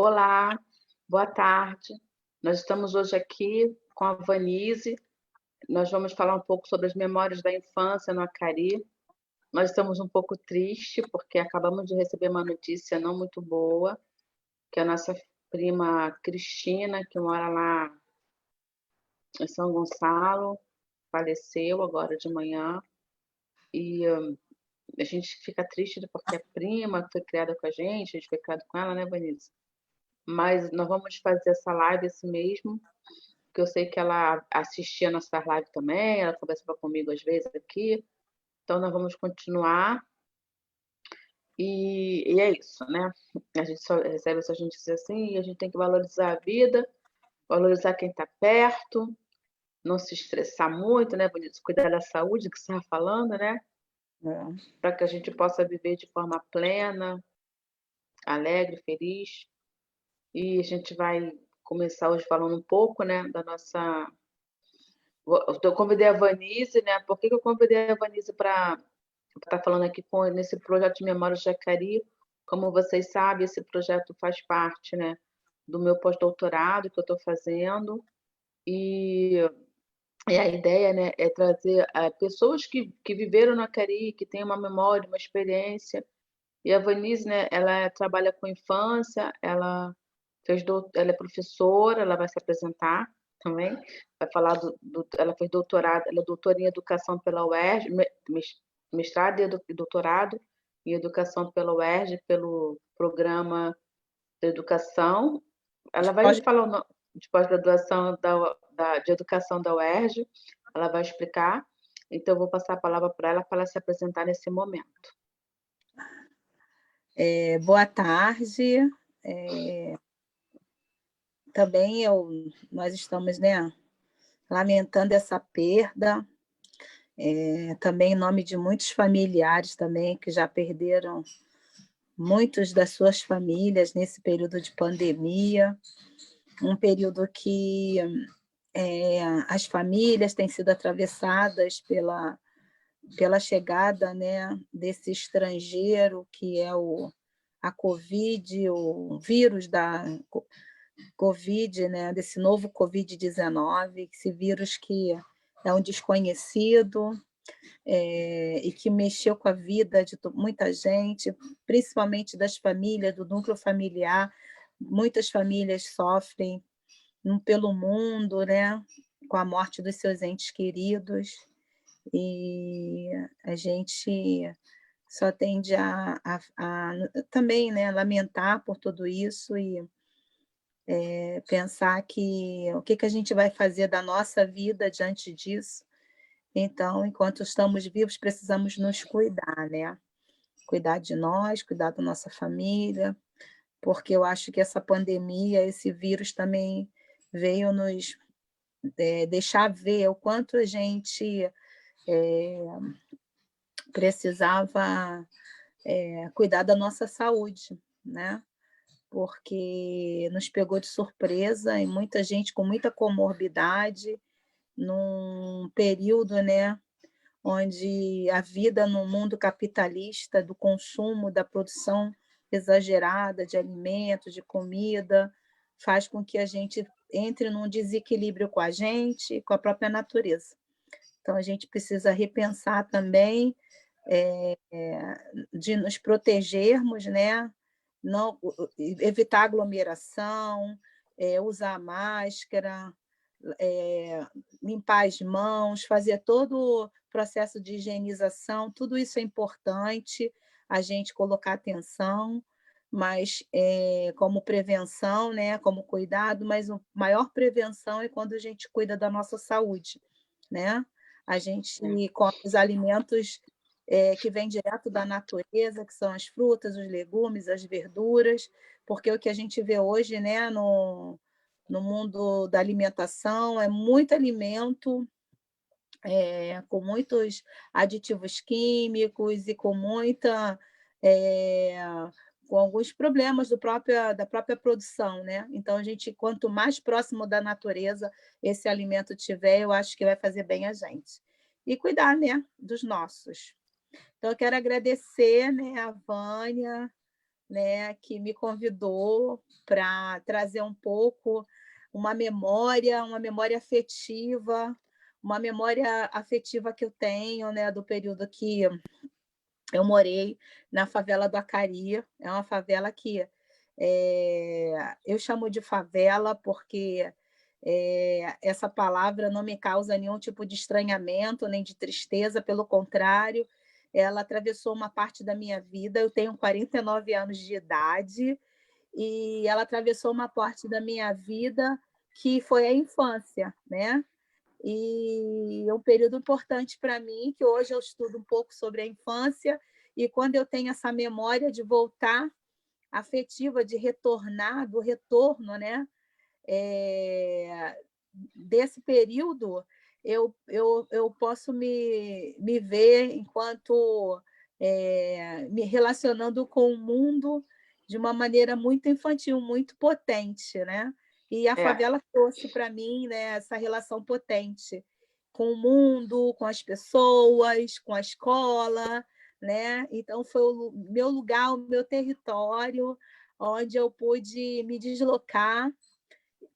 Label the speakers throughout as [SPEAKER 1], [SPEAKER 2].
[SPEAKER 1] Olá, boa tarde. Nós estamos hoje aqui com a Vanise. Nós vamos falar um pouco sobre as memórias da infância no Acari. Nós estamos um pouco tristes porque acabamos de receber uma notícia não muito boa, que a nossa prima Cristina, que mora lá em São Gonçalo, faleceu agora de manhã. E a gente fica triste porque a prima que foi criada com a gente foi criada com ela, né, Vanise? Mas nós vamos fazer essa live assim mesmo, que eu sei que ela assistia nossas lives também, ela conversava comigo às vezes aqui, então nós vamos continuar. E é isso, né? A gente só recebe essa notícia assim e a gente tem que valorizar a vida, valorizar quem está perto, não se estressar muito, né, Bonito? Cuidar da saúde, que você estava falando, né?
[SPEAKER 2] É.
[SPEAKER 1] Para que a gente possa viver de forma plena, alegre, feliz. E a gente vai começar hoje falando um pouco, né, da nossa. Eu convidei a Vanise, né? Por que eu convidei a Vanise para estar falando aqui nesse projeto de Memórias de Jacari? Como vocês sabem, esse projeto faz parte, né, do meu pós-doutorado que eu estou fazendo. E, e a ideia, né, é trazer pessoas que viveram no Acari, que têm uma memória, uma experiência. E a Vanise, né, ela trabalha com infância, ela é professora, ela vai se apresentar também, vai falar ela fez doutorado, ela é doutora em educação pela UERJ, mestrado e doutorado em educação pela UERJ, pelo programa de educação. Ela vai
[SPEAKER 2] Pode-
[SPEAKER 1] falar de pós-graduação de educação da UERJ, ela vai explicar. Então, eu vou passar a palavra para ela se apresentar nesse momento.
[SPEAKER 2] Boa tarde. Também nós estamos, né, lamentando essa perda, também em nome de muitos familiares também que já perderam muitos das suas famílias nesse período de pandemia, um período que as famílias têm sido atravessadas pela chegada, né, desse estrangeiro que é a Covid, o vírus da Covid, né, desse novo Covid-19, esse vírus que é um desconhecido, e que mexeu com a vida de muita gente, principalmente das famílias, do núcleo familiar. Muitas famílias sofrem pelo mundo, né, com a morte dos seus entes queridos, e a gente só tende a também, né, lamentar por tudo isso e pensar que o que que a gente vai fazer da nossa vida diante disso. Então, enquanto estamos vivos, precisamos nos cuidar, né? Cuidar de nós, cuidar da nossa família, porque eu acho que essa pandemia, esse vírus também veio nos deixar ver o quanto a gente precisava cuidar da nossa saúde, né? Porque nos pegou de surpresa e muita gente com muita comorbidade, num período, né, onde a vida no mundo capitalista do consumo, da produção exagerada de alimentos, de comida, faz com que a gente entre num desequilíbrio com a gente e com a própria natureza. Então a gente precisa repensar também, de nos protegermos, né, não evitar aglomeração, usar máscara, eh, limpar as mãos, fazer todo o processo de higienização, tudo isso é importante, a gente colocar atenção, mas, como prevenção, né, como cuidado, mas a maior prevenção é quando a gente cuida da nossa saúde, né. A gente come os alimentos, que vêm direto da natureza, que são as frutas, os legumes, as verduras, porque o que a gente vê hoje, né, no mundo da alimentação, é muito alimento, com muitos aditivos químicos e com muita, eh, com alguns problemas da própria produção, né. Então a gente quanto mais próximo da natureza esse alimento tiver, eu acho que vai fazer bem a gente. E cuidar, né, dos nossos. Então eu quero agradecer, né, a Vânia, né, que me convidou para trazer um pouco uma memória afetiva que eu tenho, né, do período que eu morei na favela do Acari. É uma favela que eu chamo de favela porque essa palavra não me causa nenhum tipo de estranhamento nem de tristeza, pelo contrário, ela atravessou uma parte da minha vida. Eu tenho 49 anos de idade e ela atravessou uma parte da minha vida que foi a infância, né? E é um período importante para mim, que hoje eu estudo um pouco sobre a infância, e quando eu tenho essa memória de voltar, afetiva, de retornar, do retorno, né? Desse período, eu posso me ver enquanto me relacionando com o mundo de uma maneira muito infantil, muito potente, né? E a
[SPEAKER 1] É,
[SPEAKER 2] favela trouxe para mim, né, essa relação potente com o mundo, com as pessoas, com a escola, né? Então foi o meu lugar, o meu território, onde eu pude me deslocar,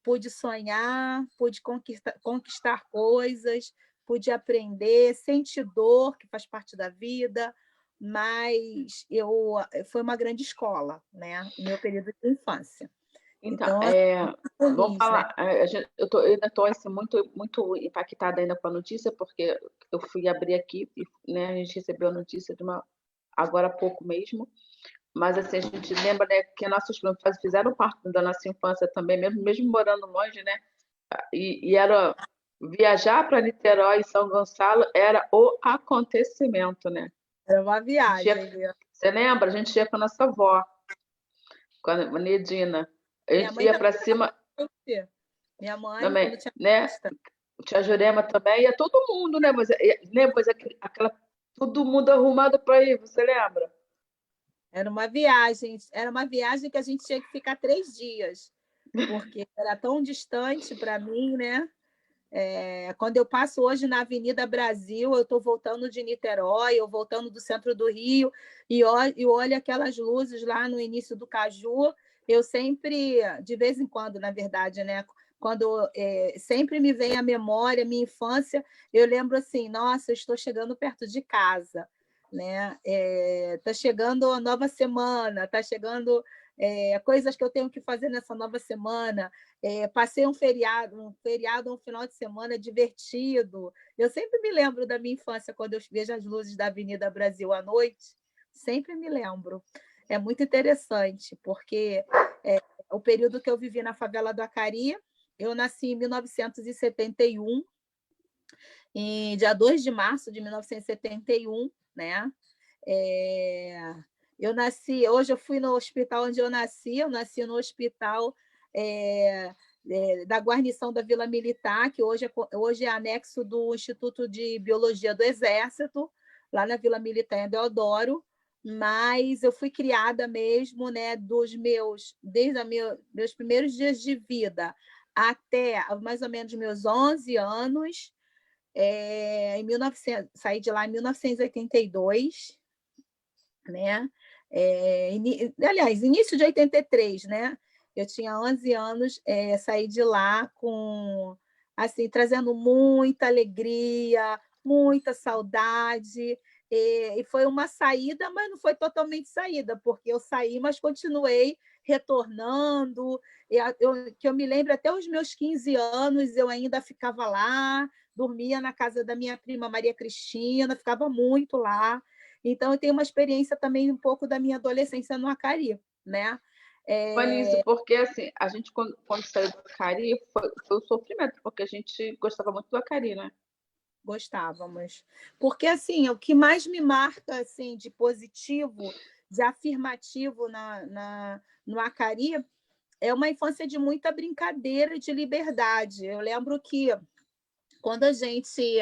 [SPEAKER 2] pude sonhar, pude conquistar coisas, pude aprender, sentir dor, que faz parte da vida, mas foi uma grande escola, né? O meu período de infância.
[SPEAKER 1] então,
[SPEAKER 2] Então,
[SPEAKER 1] vamos
[SPEAKER 2] feliz, né?
[SPEAKER 1] falar. Eu ainda estou assim, muito impactada ainda com a notícia, porque eu fui abrir aqui e, né, a gente recebeu a notícia agora há pouco mesmo. Mas assim, a gente lembra, né, que nossos pais fizeram parte da nossa infância também, mesmo morando longe, né? E era viajar para Niterói e São Gonçalo era o acontecimento, né?
[SPEAKER 2] Era uma viagem, viu?
[SPEAKER 1] Você lembra? A gente ia com a nossa avó, com a Nedina. A
[SPEAKER 2] Minha
[SPEAKER 1] gente
[SPEAKER 2] mãe
[SPEAKER 1] ia
[SPEAKER 2] também
[SPEAKER 1] para cima
[SPEAKER 2] foi. Minha mãe,
[SPEAKER 1] também,
[SPEAKER 2] quando tinha
[SPEAKER 1] né?
[SPEAKER 2] festa,
[SPEAKER 1] Tia Jurema também, ia todo mundo, né? Mas, lembra, mas todo mundo arrumado para ir, você lembra?
[SPEAKER 2] era uma viagem que a gente tinha que ficar 3 dias, porque era tão distante para mim, né? Quando eu passo hoje na Avenida Brasil, eu estou voltando de Niterói, eu voltando do centro do Rio, e olho aquelas luzes lá no início do Caju. Eu sempre, de vez em quando, na verdade, né? Quando sempre me vem à memória, minha infância, eu lembro assim, nossa, eu estou chegando perto de casa, né? Tá chegando a nova semana, tá chegando coisas que eu tenho que fazer nessa nova semana. Passei um feriado, um final de semana divertido. Eu sempre me lembro da minha infância, quando eu vejo as luzes da Avenida Brasil à noite, sempre me lembro. É muito interessante, porque o período que eu vivi na favela do Acari, eu nasci em 1971, em dia 2 de março de 1971, né? É, hoje eu fui no hospital onde eu nasci no hospital da guarnição da Vila Militar, que hoje é anexo do Instituto de Biologia do Exército, lá na Vila Militar em Deodoro, mas eu fui criada mesmo, né, desde os meus primeiros dias de vida até mais ou menos meus 11 anos, saí de lá em 1982, né? Aliás, início de 83, né? Eu tinha 11 anos, saí de lá com, assim, trazendo muita alegria, muita saudade, e foi uma saída, mas não foi totalmente saída, porque eu saí, mas continuei retornando, que eu me lembro, até os meus 15 anos, eu ainda ficava lá, dormia na casa da minha prima Maria Cristina, ficava muito lá. Então, eu tenho uma experiência também um pouco da minha adolescência no Acari, né?
[SPEAKER 1] Foi nisso, porque assim, a gente quando saiu do Acari foi um sofrimento, porque a gente gostava muito do Acari, né?
[SPEAKER 2] Gostávamos. Porque, assim, o que mais me marca, assim, de positivo, de afirmativo no Acari, é uma infância de muita brincadeira e de liberdade. Eu lembro que quando a gente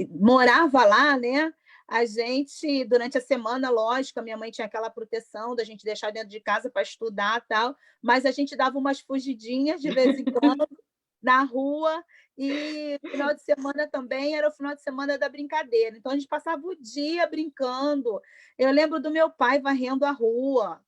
[SPEAKER 2] morava lá, né? A gente, durante a semana, lógico, a minha mãe tinha aquela proteção da gente deixar dentro de casa para estudar tal, mas a gente dava umas fugidinhas de vez em quando na rua E final de semana também era o final de semana da brincadeira. Então, a gente passava o dia brincando. Eu lembro do meu pai varrendo a rua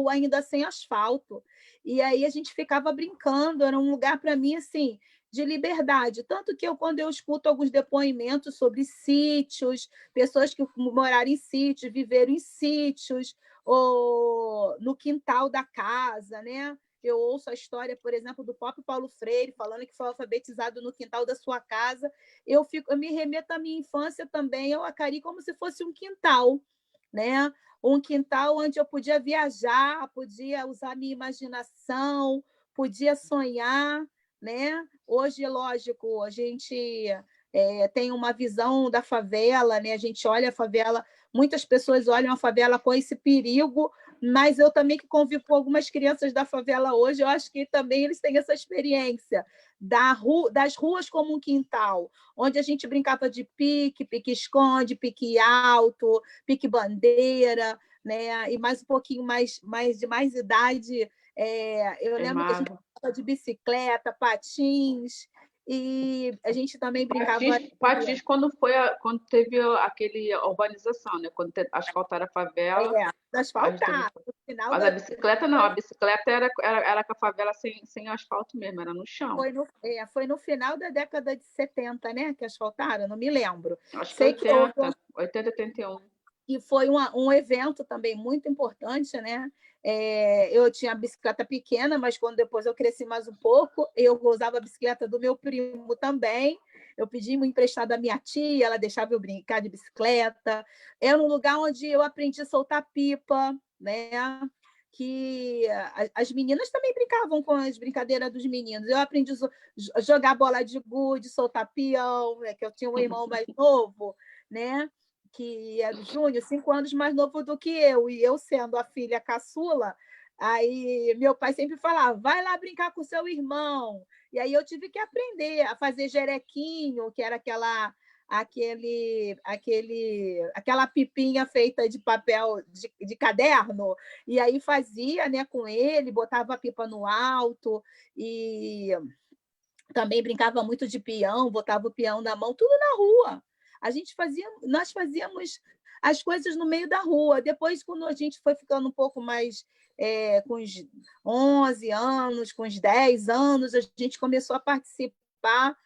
[SPEAKER 2] ainda sem asfalto. E aí a gente ficava brincando. Era um lugar, para mim, assim, de liberdade. Tanto que quando eu escuto alguns depoimentos sobre sítios, pessoas que moraram em sítios, viveram em sítios, ou no quintal da casa, né? Eu ouço a história, por exemplo, do próprio Paulo Freire, falando que foi alfabetizado no quintal da sua casa. Eu me remeto à minha infância também, ao Acari, como se fosse um quintal, né? Um quintal onde eu podia viajar, podia usar minha imaginação, podia sonhar, né? Hoje, lógico, a gente tem uma visão da favela, né? A gente olha a favela, muitas pessoas olham a favela com esse perigo, mas eu também que convivo com algumas crianças da favela hoje, eu acho que também eles têm essa experiência das ruas como um quintal, onde a gente brincava de pique, pique-esconde, pique alto, pique-bandeira, né? E mais um pouquinho de mais idade, eu lembro que a gente brincava de bicicleta, patins, e a gente também brincava...
[SPEAKER 1] Patins quando teve aquele urbanização, né? Quando asfaltaram a favela.
[SPEAKER 2] Asfaltar.
[SPEAKER 1] Mas a bicicleta não, a bicicleta era com a favela sem asfalto mesmo, era no chão.
[SPEAKER 2] Foi no final da década de 70, né? Que asfaltaram, não me lembro.
[SPEAKER 1] Acho que 80, 81.
[SPEAKER 2] E foi um evento também muito importante, né? Eu tinha a bicicleta pequena, mas quando depois eu cresci mais um pouco, eu usava a bicicleta do meu primo também. Eu pedi emprestado à minha tia, ela deixava eu brincar de bicicleta. Era um lugar onde eu aprendi a soltar pipa, né? Que as meninas também brincavam com as brincadeiras dos meninos. Eu aprendi a jogar bola de gude, soltar peão, né? Que eu tinha um irmão mais novo, né? Que era o Júnior, 5 anos mais novo do que eu, e eu sendo a filha caçula, aí meu pai sempre falava, vai lá brincar com seu irmão. E aí eu tive que aprender a fazer jerequinho, que era aquela pipinha feita de papel de caderno, e aí fazia, né, com ele, botava a pipa no alto, e também brincava muito de peão, botava o peão na mão, tudo na rua. Nós fazíamos as coisas no meio da rua. Depois, quando a gente foi ficando um pouco mais com os 11 anos, com os 10 anos, a gente começou a participar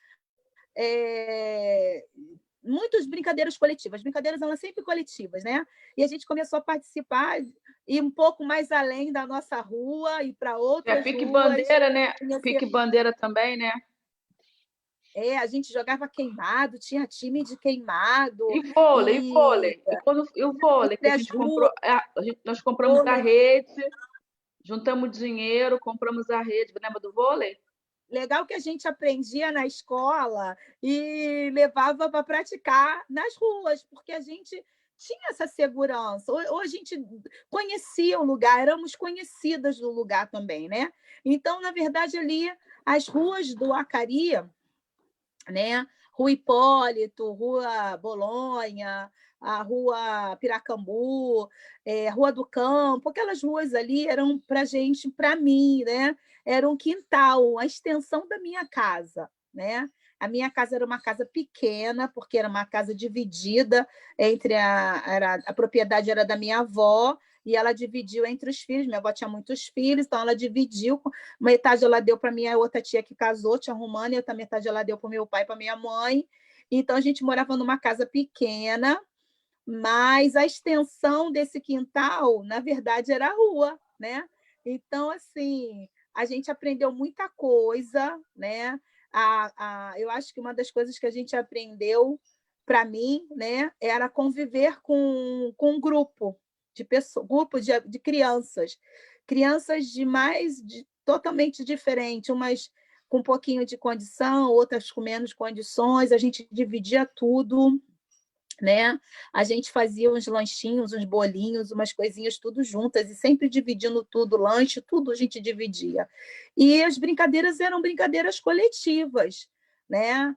[SPEAKER 2] muitas brincadeiras coletivas. As brincadeiras eram sempre coletivas, né? E a gente começou a participar e um pouco mais além da nossa rua e para outras
[SPEAKER 1] pique
[SPEAKER 2] ruas.
[SPEAKER 1] Bandeira, né? Pique bandeira também, né?
[SPEAKER 2] A gente jogava queimado, tinha time de queimado.
[SPEAKER 1] E vôlei. E o vôlei que a gente comprou, nós compramos a rede, juntamos dinheiro, compramos a rede. Lembra do vôlei?
[SPEAKER 2] Legal que a gente aprendia na escola e levava para praticar nas ruas, porque a gente tinha essa segurança, ou a gente conhecia o lugar, éramos conhecidas do lugar também, né? Então, na verdade, ali, as ruas do Acari, né? Rua Hipólito, Rua Bolonha, a Rua Piracambu, Rua do Campo, aquelas ruas ali eram para gente, para mim, né? Era um quintal, a extensão da minha casa, né? A minha casa era uma casa pequena, porque era uma casa dividida entre a propriedade era da minha avó, e ela dividiu entre os filhos. Minha avó tinha muitos filhos, então ela dividiu. Uma metade ela deu para minha outra tia que casou, tia Romana, e outra metade ela deu para o meu pai e para minha mãe. Então a gente morava numa casa pequena, mas a extensão desse quintal, na verdade, era a rua, né? Então, assim, a gente aprendeu muita coisa, né? Eu acho que uma das coisas que a gente aprendeu, para mim, né, era conviver com um grupo de pessoas, de crianças, totalmente diferentes, umas com um pouquinho de condição, outras com menos condições, a gente dividia tudo, né? A gente fazia uns lanchinhos, uns bolinhos, umas coisinhas tudo juntas e sempre dividindo tudo, lanche, tudo a gente dividia. E as brincadeiras eram brincadeiras coletivas, né?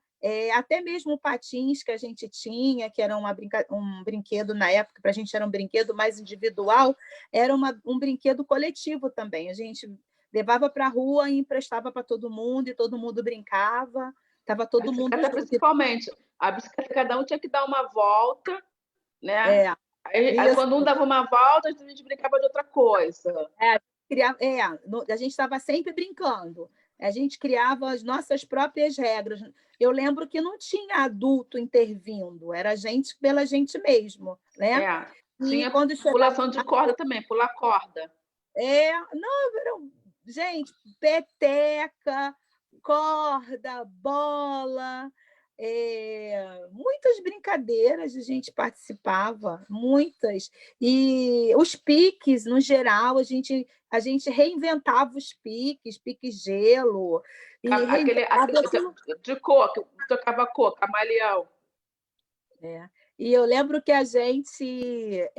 [SPEAKER 2] Até mesmo patins que a gente tinha, que era um brinquedo na época, para a gente era um brinquedo mais individual, era um brinquedo coletivo também. A gente levava para a rua e emprestava para todo mundo, e todo mundo brincava, Estava
[SPEAKER 1] A
[SPEAKER 2] todo mundo
[SPEAKER 1] bicicleta,
[SPEAKER 2] junto.
[SPEAKER 1] principalmente. A bicicleta, cada um tinha que dar uma volta, né?
[SPEAKER 2] É,
[SPEAKER 1] Aí,
[SPEAKER 2] isso.
[SPEAKER 1] quando um dava uma volta, a gente brincava de outra coisa.
[SPEAKER 2] A gente estava sempre brincando. A gente criava as nossas próprias regras. Eu lembro que não tinha adulto intervindo, era a gente pela gente mesmo, né?
[SPEAKER 1] É,
[SPEAKER 2] E
[SPEAKER 1] tinha
[SPEAKER 2] quando chegava.
[SPEAKER 1] pulação de corda também, pular corda.
[SPEAKER 2] Não, gente, peteca, corda, bola, muitas brincadeiras a gente participava, muitas. E os piques, no geral, a gente reinventava os piques, pique gelo, e
[SPEAKER 1] Aquele
[SPEAKER 2] reinventava aquilo.
[SPEAKER 1] de cor, que tocava cor, camaleão.
[SPEAKER 2] É. E eu lembro que a gente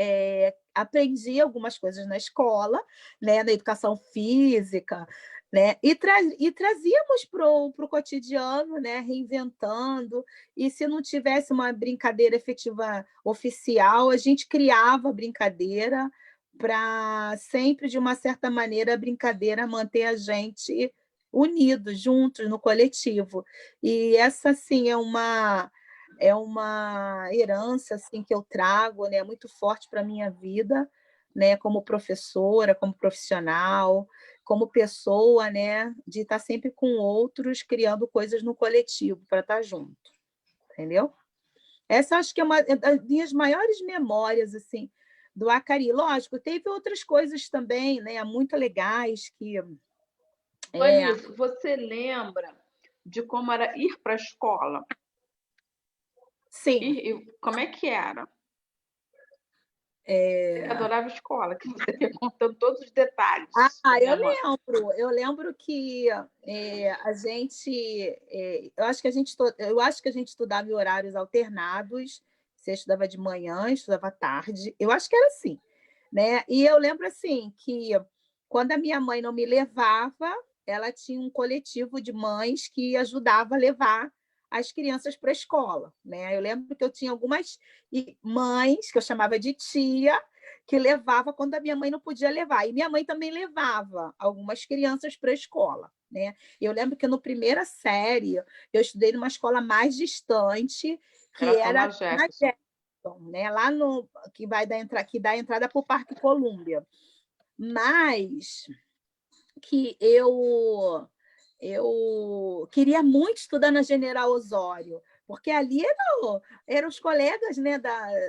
[SPEAKER 2] aprendia algumas coisas na escola, né, na educação física, né, e trazíamos para o cotidiano, né, reinventando. E se não tivesse uma brincadeira efetiva oficial, a gente criava brincadeira para sempre, de uma certa maneira, a brincadeira manter a gente unidos, juntos, no coletivo. E essa, sim, é uma herança assim que eu trago, né, muito forte para a minha vida, né, como professora, como profissional, como pessoa, né, de estar sempre com outros, criando coisas no coletivo para estar junto, entendeu? Essa acho que é uma das minhas maiores memórias assim do Acari. Lógico, teve outras coisas também, né, muito legais que é,
[SPEAKER 1] Vanessa, você lembra de como era ir para a escola?
[SPEAKER 2] sim.
[SPEAKER 1] Como é que era? Você que
[SPEAKER 2] É,
[SPEAKER 1] adorava escola, que você ia contando todos os detalhes da
[SPEAKER 2] Eu
[SPEAKER 1] minha mãe.
[SPEAKER 2] lembro que a gente, eu acho que a gente estudava em horários alternados, você estudava de manhã, estudava à tarde, eu acho que era assim, né? E eu lembro assim que quando a minha mãe não me levava, ela tinha um coletivo de mães que ajudava a levar as crianças para a escola, né? Eu lembro que eu tinha algumas mães que eu chamava de tia que levava quando a minha mãe não podia levar. E minha mãe também levava algumas crianças para a escola, né? Eu lembro que no primeira série eu estudei numa escola mais distante, que
[SPEAKER 1] Era
[SPEAKER 2] era
[SPEAKER 1] Thomas
[SPEAKER 2] na
[SPEAKER 1] Jefferson.
[SPEAKER 2] Jefferson, né? Lá no que dá a entrada para o Parque Colômbia. Mas que eu queria muito estudar na General Osório, porque ali eram os colegas, né,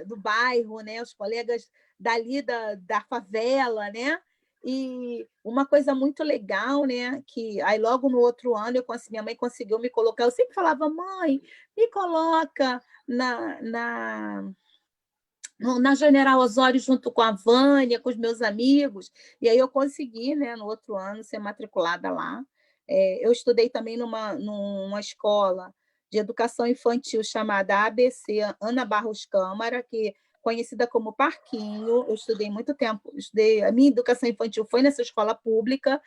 [SPEAKER 2] do bairro, né, os colegas dali da favela, né? E uma coisa muito legal, né? Que aí logo no outro ano minha mãe conseguiu me colocar. Eu sempre falava, mãe, me coloca na General Osório junto com a Vânia, com os meus amigos, e aí eu consegui, né, no outro ano, ser matriculada lá. Eu estudei também numa escola de educação infantil chamada ABC Ana Barros Câmara, que conhecida como Parquinho. Eu estudei muito tempo, a minha educação infantil foi nessa escola pública,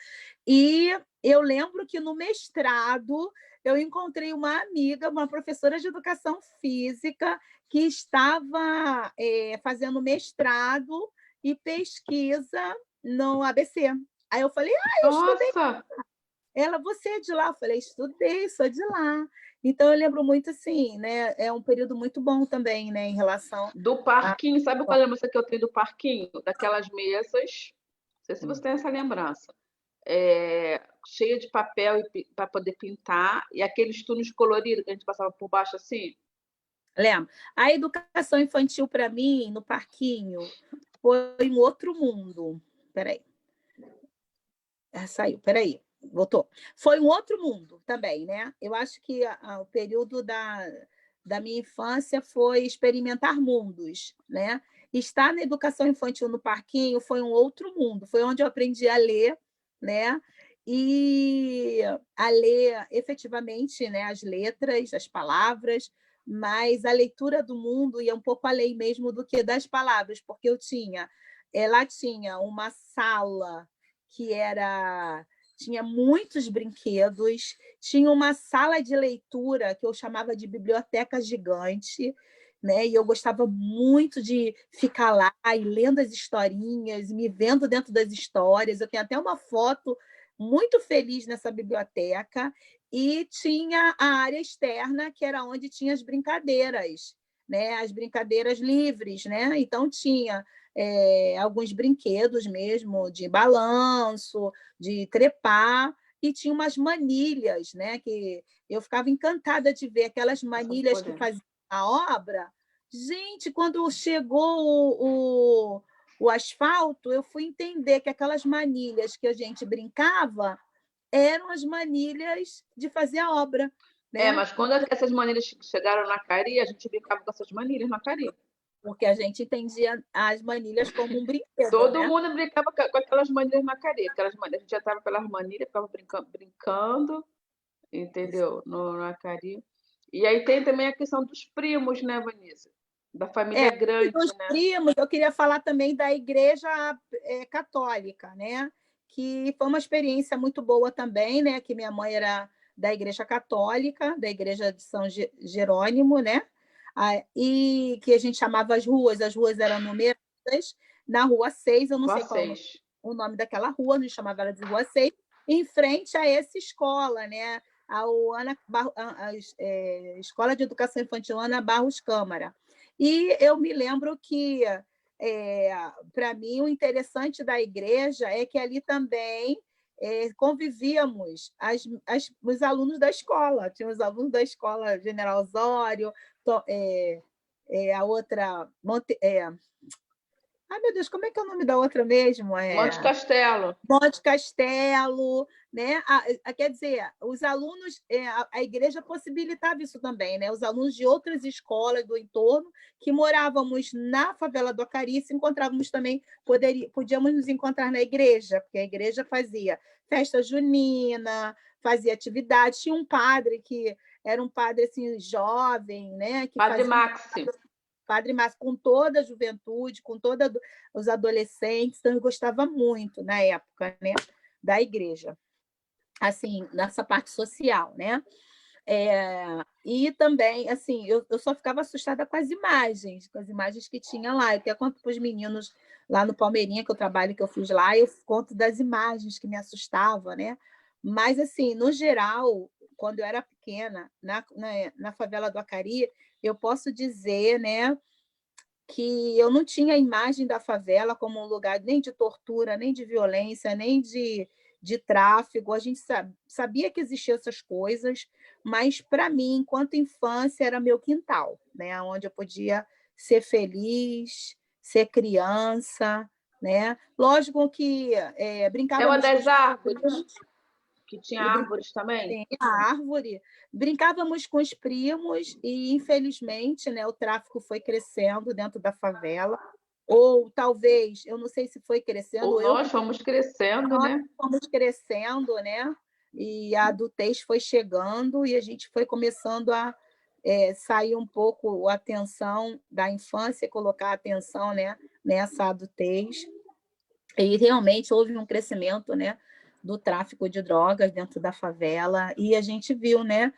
[SPEAKER 2] e eu lembro que no mestrado eu encontrei uma amiga, uma professora de educação física, que estava fazendo mestrado e pesquisa no ABC. Aí eu falei, eu estudei.
[SPEAKER 1] Nossa,
[SPEAKER 2] Ela, você é de lá? Eu falei, estudei, sou de lá. Então eu lembro muito assim, né? É um período muito bom também, né, em relação
[SPEAKER 1] do
[SPEAKER 2] a.
[SPEAKER 1] parquinho, sabe qual é a lembrança que eu tenho do parquinho? Daquelas mesas, não sei se você tem essa lembrança, cheia de papel para poder pintar, e aqueles túneis coloridos que a gente passava por baixo assim.
[SPEAKER 2] Lembro. A educação infantil, para mim, no parquinho, foi um outro mundo. Peraí. Saiu, peraí. Voltou. Foi um outro mundo também, né? Eu acho que o período da minha infância foi experimentar mundos, né? Estar na educação infantil no parquinho foi um outro mundo. Foi onde eu aprendi a ler, né? E a ler efetivamente, né, as letras, as palavras, mas a leitura do mundo ia um pouco além mesmo do que das palavras, porque lá tinha uma sala que tinha muitos brinquedos, tinha uma sala de leitura que eu chamava de biblioteca gigante, né? E eu gostava muito de ficar lá e lendo as historinhas, me vendo dentro das histórias. Eu tenho até uma foto muito feliz nessa biblioteca. e tinha a área externa, que era onde tinha as brincadeiras, né? As brincadeiras livres, né? Então tinha alguns brinquedos mesmo de balanço, de trepar, e tinha umas manilhas, né? Que eu ficava encantada de ver aquelas manilhas que faziam a obra. Gente, quando chegou o asfalto, eu fui entender que aquelas manilhas que a gente brincava eram as manilhas de fazer a obra, né?
[SPEAKER 1] Mas quando essas manilhas chegaram na Cari, a gente brincava com essas manilhas na Cari.
[SPEAKER 2] Porque a gente entendia as manilhas como um brinquedo,
[SPEAKER 1] Todo
[SPEAKER 2] né?
[SPEAKER 1] mundo brincava com aquelas manilhas na Cari. Aquelas manilhas, a gente já estava pelas manilhas, ficava brincando, entendeu? Na Cari. E aí tem também a questão dos primos, né, Vanessa? Da família grande,
[SPEAKER 2] dos
[SPEAKER 1] né?
[SPEAKER 2] primos, eu queria falar também da Igreja Católica, né? Que foi uma experiência muito boa também, né? Que minha mãe era da Igreja Católica, da Igreja de São Jerônimo, né? E que a gente chamava as ruas eram numeradas. Na Rua 6, eu não sei qual é o nome daquela rua, a gente chamava ela de Rua 6, em frente a essa escola, né? A Escola de Educação Infantil Ana Barros Câmara. E eu me lembro que, para mim, o interessante da igreja é que ali também convivíamos os alunos da escola. Tinha os alunos da escola General Osório, a outra... Ai, meu Deus, como é que é o nome da outra mesmo?
[SPEAKER 1] Monte Castelo.
[SPEAKER 2] Monte Castelo, né? Quer dizer, os alunos, a igreja possibilitava isso também, né? Os alunos de outras escolas do entorno que morávamos na favela do Acari, se encontrávamos também, podíamos nos encontrar na igreja, porque a igreja fazia festa junina, fazia atividades, tinha um padre que era um padre assim jovem, né? Que
[SPEAKER 1] Padre Maxi.
[SPEAKER 2] Padre Márcio, com toda a juventude, com todos os adolescentes, então eu gostava muito, na época, né, da igreja, assim, nessa parte social, né? E também, assim, eu só ficava assustada com as imagens que tinha lá. Eu até conto para os meninos lá no Palmeirinha, que eu trabalho, que eu fiz lá, eu conto das imagens que me assustavam, né? Mas, assim, no geral, quando eu era pequena, na favela do Acari, eu posso dizer, né, que eu não tinha a imagem da favela como um lugar nem de tortura, nem de violência, nem de tráfego. A gente sabia que existiam essas coisas, mas para mim, enquanto infância, era meu quintal, né? Onde eu podia ser feliz, ser criança, né? Lógico que brincávamos...
[SPEAKER 1] É uma das árvores, que tinha árvores também?
[SPEAKER 2] Tem a árvore. Brincávamos com os primos e, infelizmente, né, o tráfico foi crescendo dentro da favela. Ou talvez, eu não sei se foi crescendo,
[SPEAKER 1] ou nós fomos crescendo,
[SPEAKER 2] nós
[SPEAKER 1] né?
[SPEAKER 2] fomos crescendo, né? E a adultez foi chegando e a gente foi começando a sair um pouco a atenção da infância, colocar a atenção, né, nessa adultez. E realmente houve um crescimento, né, do tráfico de drogas dentro da favela, e a gente viu, né,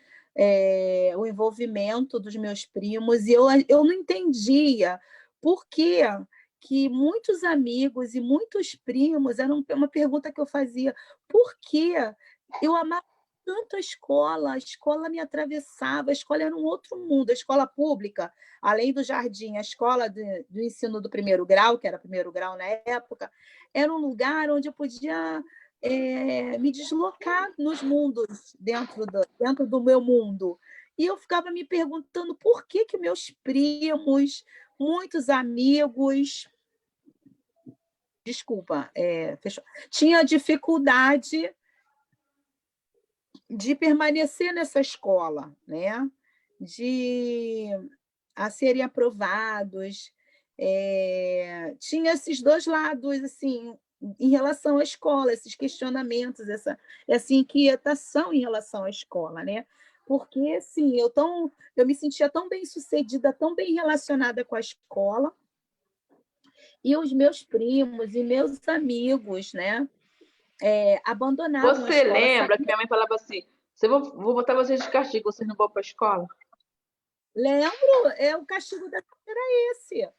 [SPEAKER 2] o envolvimento dos meus primos, e eu não entendia por que muitos amigos e muitos primos, era uma pergunta que eu fazia, por que eu amava tanto a escola me atravessava, a escola era um outro mundo, a escola pública, além do jardim, a escola do ensino do primeiro grau, que era primeiro grau na época, era um lugar onde eu podia me deslocar nos mundos, dentro do meu mundo. E eu ficava me perguntando por que meus primos, muitos amigos, desculpa, fechou, tinha dificuldade de permanecer nessa escola, né? De a serem aprovados. Tinha esses dois lados, assim, em relação à escola, esses questionamentos, essa inquietação em relação à escola, né? Porque, assim, eu me sentia tão bem-sucedida, tão bem relacionada com a escola, e os meus primos e meus amigos, né? Abandonavam a
[SPEAKER 1] Você
[SPEAKER 2] escola.
[SPEAKER 1] lembra que minha mãe falava assim: vou botar vocês de castigo, vocês não vão para a escola?
[SPEAKER 2] Lembro, o castigo da era esse.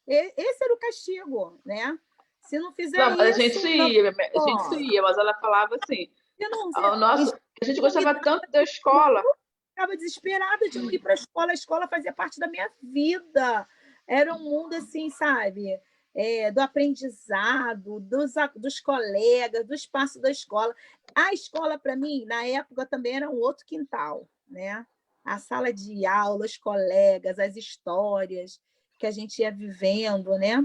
[SPEAKER 2] Esse era o castigo, né? Se não fizer
[SPEAKER 1] Não, a
[SPEAKER 2] isso,
[SPEAKER 1] gente
[SPEAKER 2] não.
[SPEAKER 1] ia, a gente ia, mas ela falava assim:
[SPEAKER 2] Se não,
[SPEAKER 1] o nosso, A gente gostava tanto da escola.
[SPEAKER 2] Estava desesperada de não ir para a escola fazia parte da minha vida. Era um mundo assim, sabe? Do aprendizado, dos colegas, do espaço da escola. A escola, para mim, na época, também era um outro quintal, né? A sala de aula, os colegas, as histórias que a gente ia vivendo, né?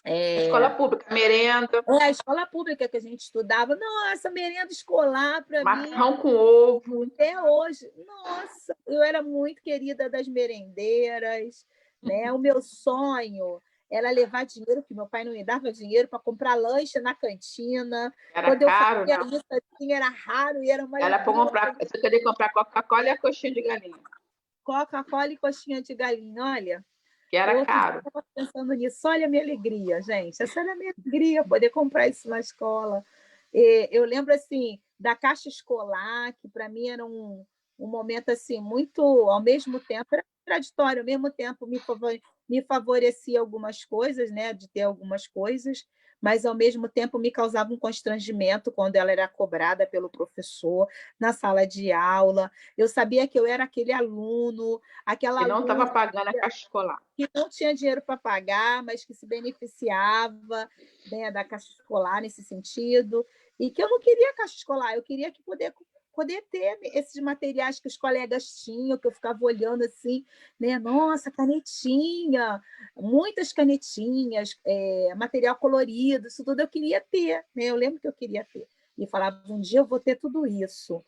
[SPEAKER 1] Escola pública, merenda.
[SPEAKER 2] A escola pública que a gente estudava. Nossa, merenda escolar, para mim,
[SPEAKER 1] Macarrão com ovo.
[SPEAKER 2] até hoje. Nossa, eu era muito querida das merendeiras, né? O meu sonho era levar dinheiro, que meu pai não me dava dinheiro para comprar lanche na cantina.
[SPEAKER 1] Era
[SPEAKER 2] Quando eu
[SPEAKER 1] caro,
[SPEAKER 2] fazia
[SPEAKER 1] né?
[SPEAKER 2] isso, assim, era raro e era uma
[SPEAKER 1] Era para
[SPEAKER 2] alegria.
[SPEAKER 1] comprar. Você queria comprar Coca-Cola e a coxinha de galinha.
[SPEAKER 2] Coca-Cola e coxinha de galinha, olha.
[SPEAKER 1] Que era
[SPEAKER 2] Outro dia
[SPEAKER 1] caro.
[SPEAKER 2] eu estava pensando nisso. Olha a minha alegria, gente. Essa era a minha alegria, poder comprar isso na escola. Eu lembro assim da caixa escolar, que para mim era um momento assim muito, ao mesmo tempo, era contraditório, ao mesmo tempo me favorecia algumas coisas, né, de ter algumas coisas, mas ao mesmo tempo me causava um constrangimento quando ela era cobrada pelo professor na sala de aula. Eu sabia que eu era aquele aluno, aquela
[SPEAKER 1] Que não estava
[SPEAKER 2] aluna
[SPEAKER 1] pagando a caixa escolar.
[SPEAKER 2] que não tinha dinheiro para pagar, mas que se beneficiava, né, da caixa escolar nesse sentido, e que eu não queria caixa escolar, eu queria que poder ter esses materiais que os colegas tinham, que eu ficava olhando assim, né? Nossa, canetinha, muitas canetinhas, material colorido, isso tudo eu queria ter, né? Eu lembro que eu queria ter. E falava, um dia eu vou ter tudo isso,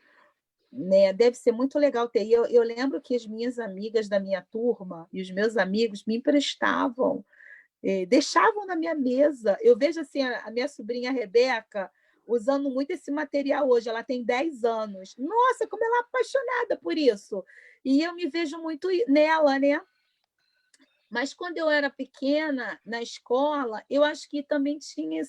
[SPEAKER 2] né? Deve ser muito legal ter. E eu lembro que as minhas amigas da minha turma e os meus amigos me emprestavam, deixavam na minha mesa. Eu vejo assim a minha sobrinha Rebeca usando muito esse material hoje. Ela tem 10 anos. Nossa, como ela é apaixonada por isso. E eu me vejo muito nela, né? Mas quando eu era pequena, na escola, eu acho que também tinha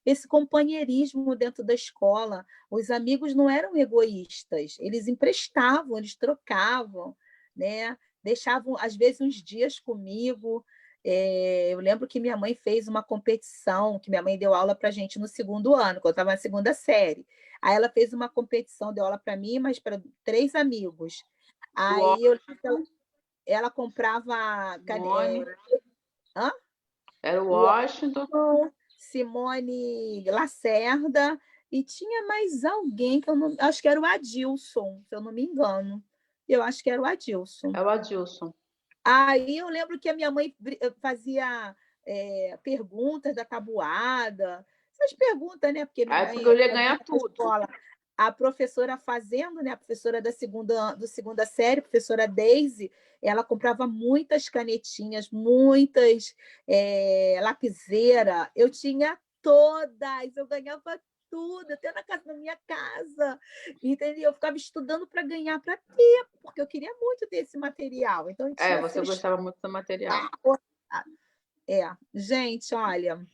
[SPEAKER 2] esse companheirismo dentro da escola. Os amigos não eram egoístas, eles emprestavam, eles trocavam, né? Deixavam, às vezes, uns dias comigo. Eu lembro que minha mãe fez uma competição, que minha mãe deu aula para a gente no segundo ano, quando eu estava na segunda série. Aí ela fez uma competição, deu aula para mim, mas para 3 amigos. Aí eu lembro que ela comprava
[SPEAKER 1] Simone.
[SPEAKER 2] hã?
[SPEAKER 1] Era o
[SPEAKER 2] O
[SPEAKER 1] Washington.
[SPEAKER 2] Washington, Simone Lacerda, e tinha mais alguém que eu não. Acho que era o Adilson, se eu não me engano. Eu acho que era o Adilson.
[SPEAKER 1] É o Adilson.
[SPEAKER 2] Aí eu lembro que a minha mãe fazia perguntas da tabuada, essas perguntas, né? Porque minha
[SPEAKER 1] Aí porque
[SPEAKER 2] mãe
[SPEAKER 1] eu ia
[SPEAKER 2] fazia
[SPEAKER 1] ganhar
[SPEAKER 2] na
[SPEAKER 1] tudo.
[SPEAKER 2] escola. A professora fazendo, né? A professora do segunda série, a professora Daisy, ela comprava muitas canetinhas, muitas lapiseira. Eu tinha todas, eu ganhava tudo, até na minha casa, entendeu? Eu ficava estudando para ganhar, para ter, porque eu queria muito ter esse material. Então, eu tinha
[SPEAKER 1] Você gostava muito do material.
[SPEAKER 2] Gente, olha,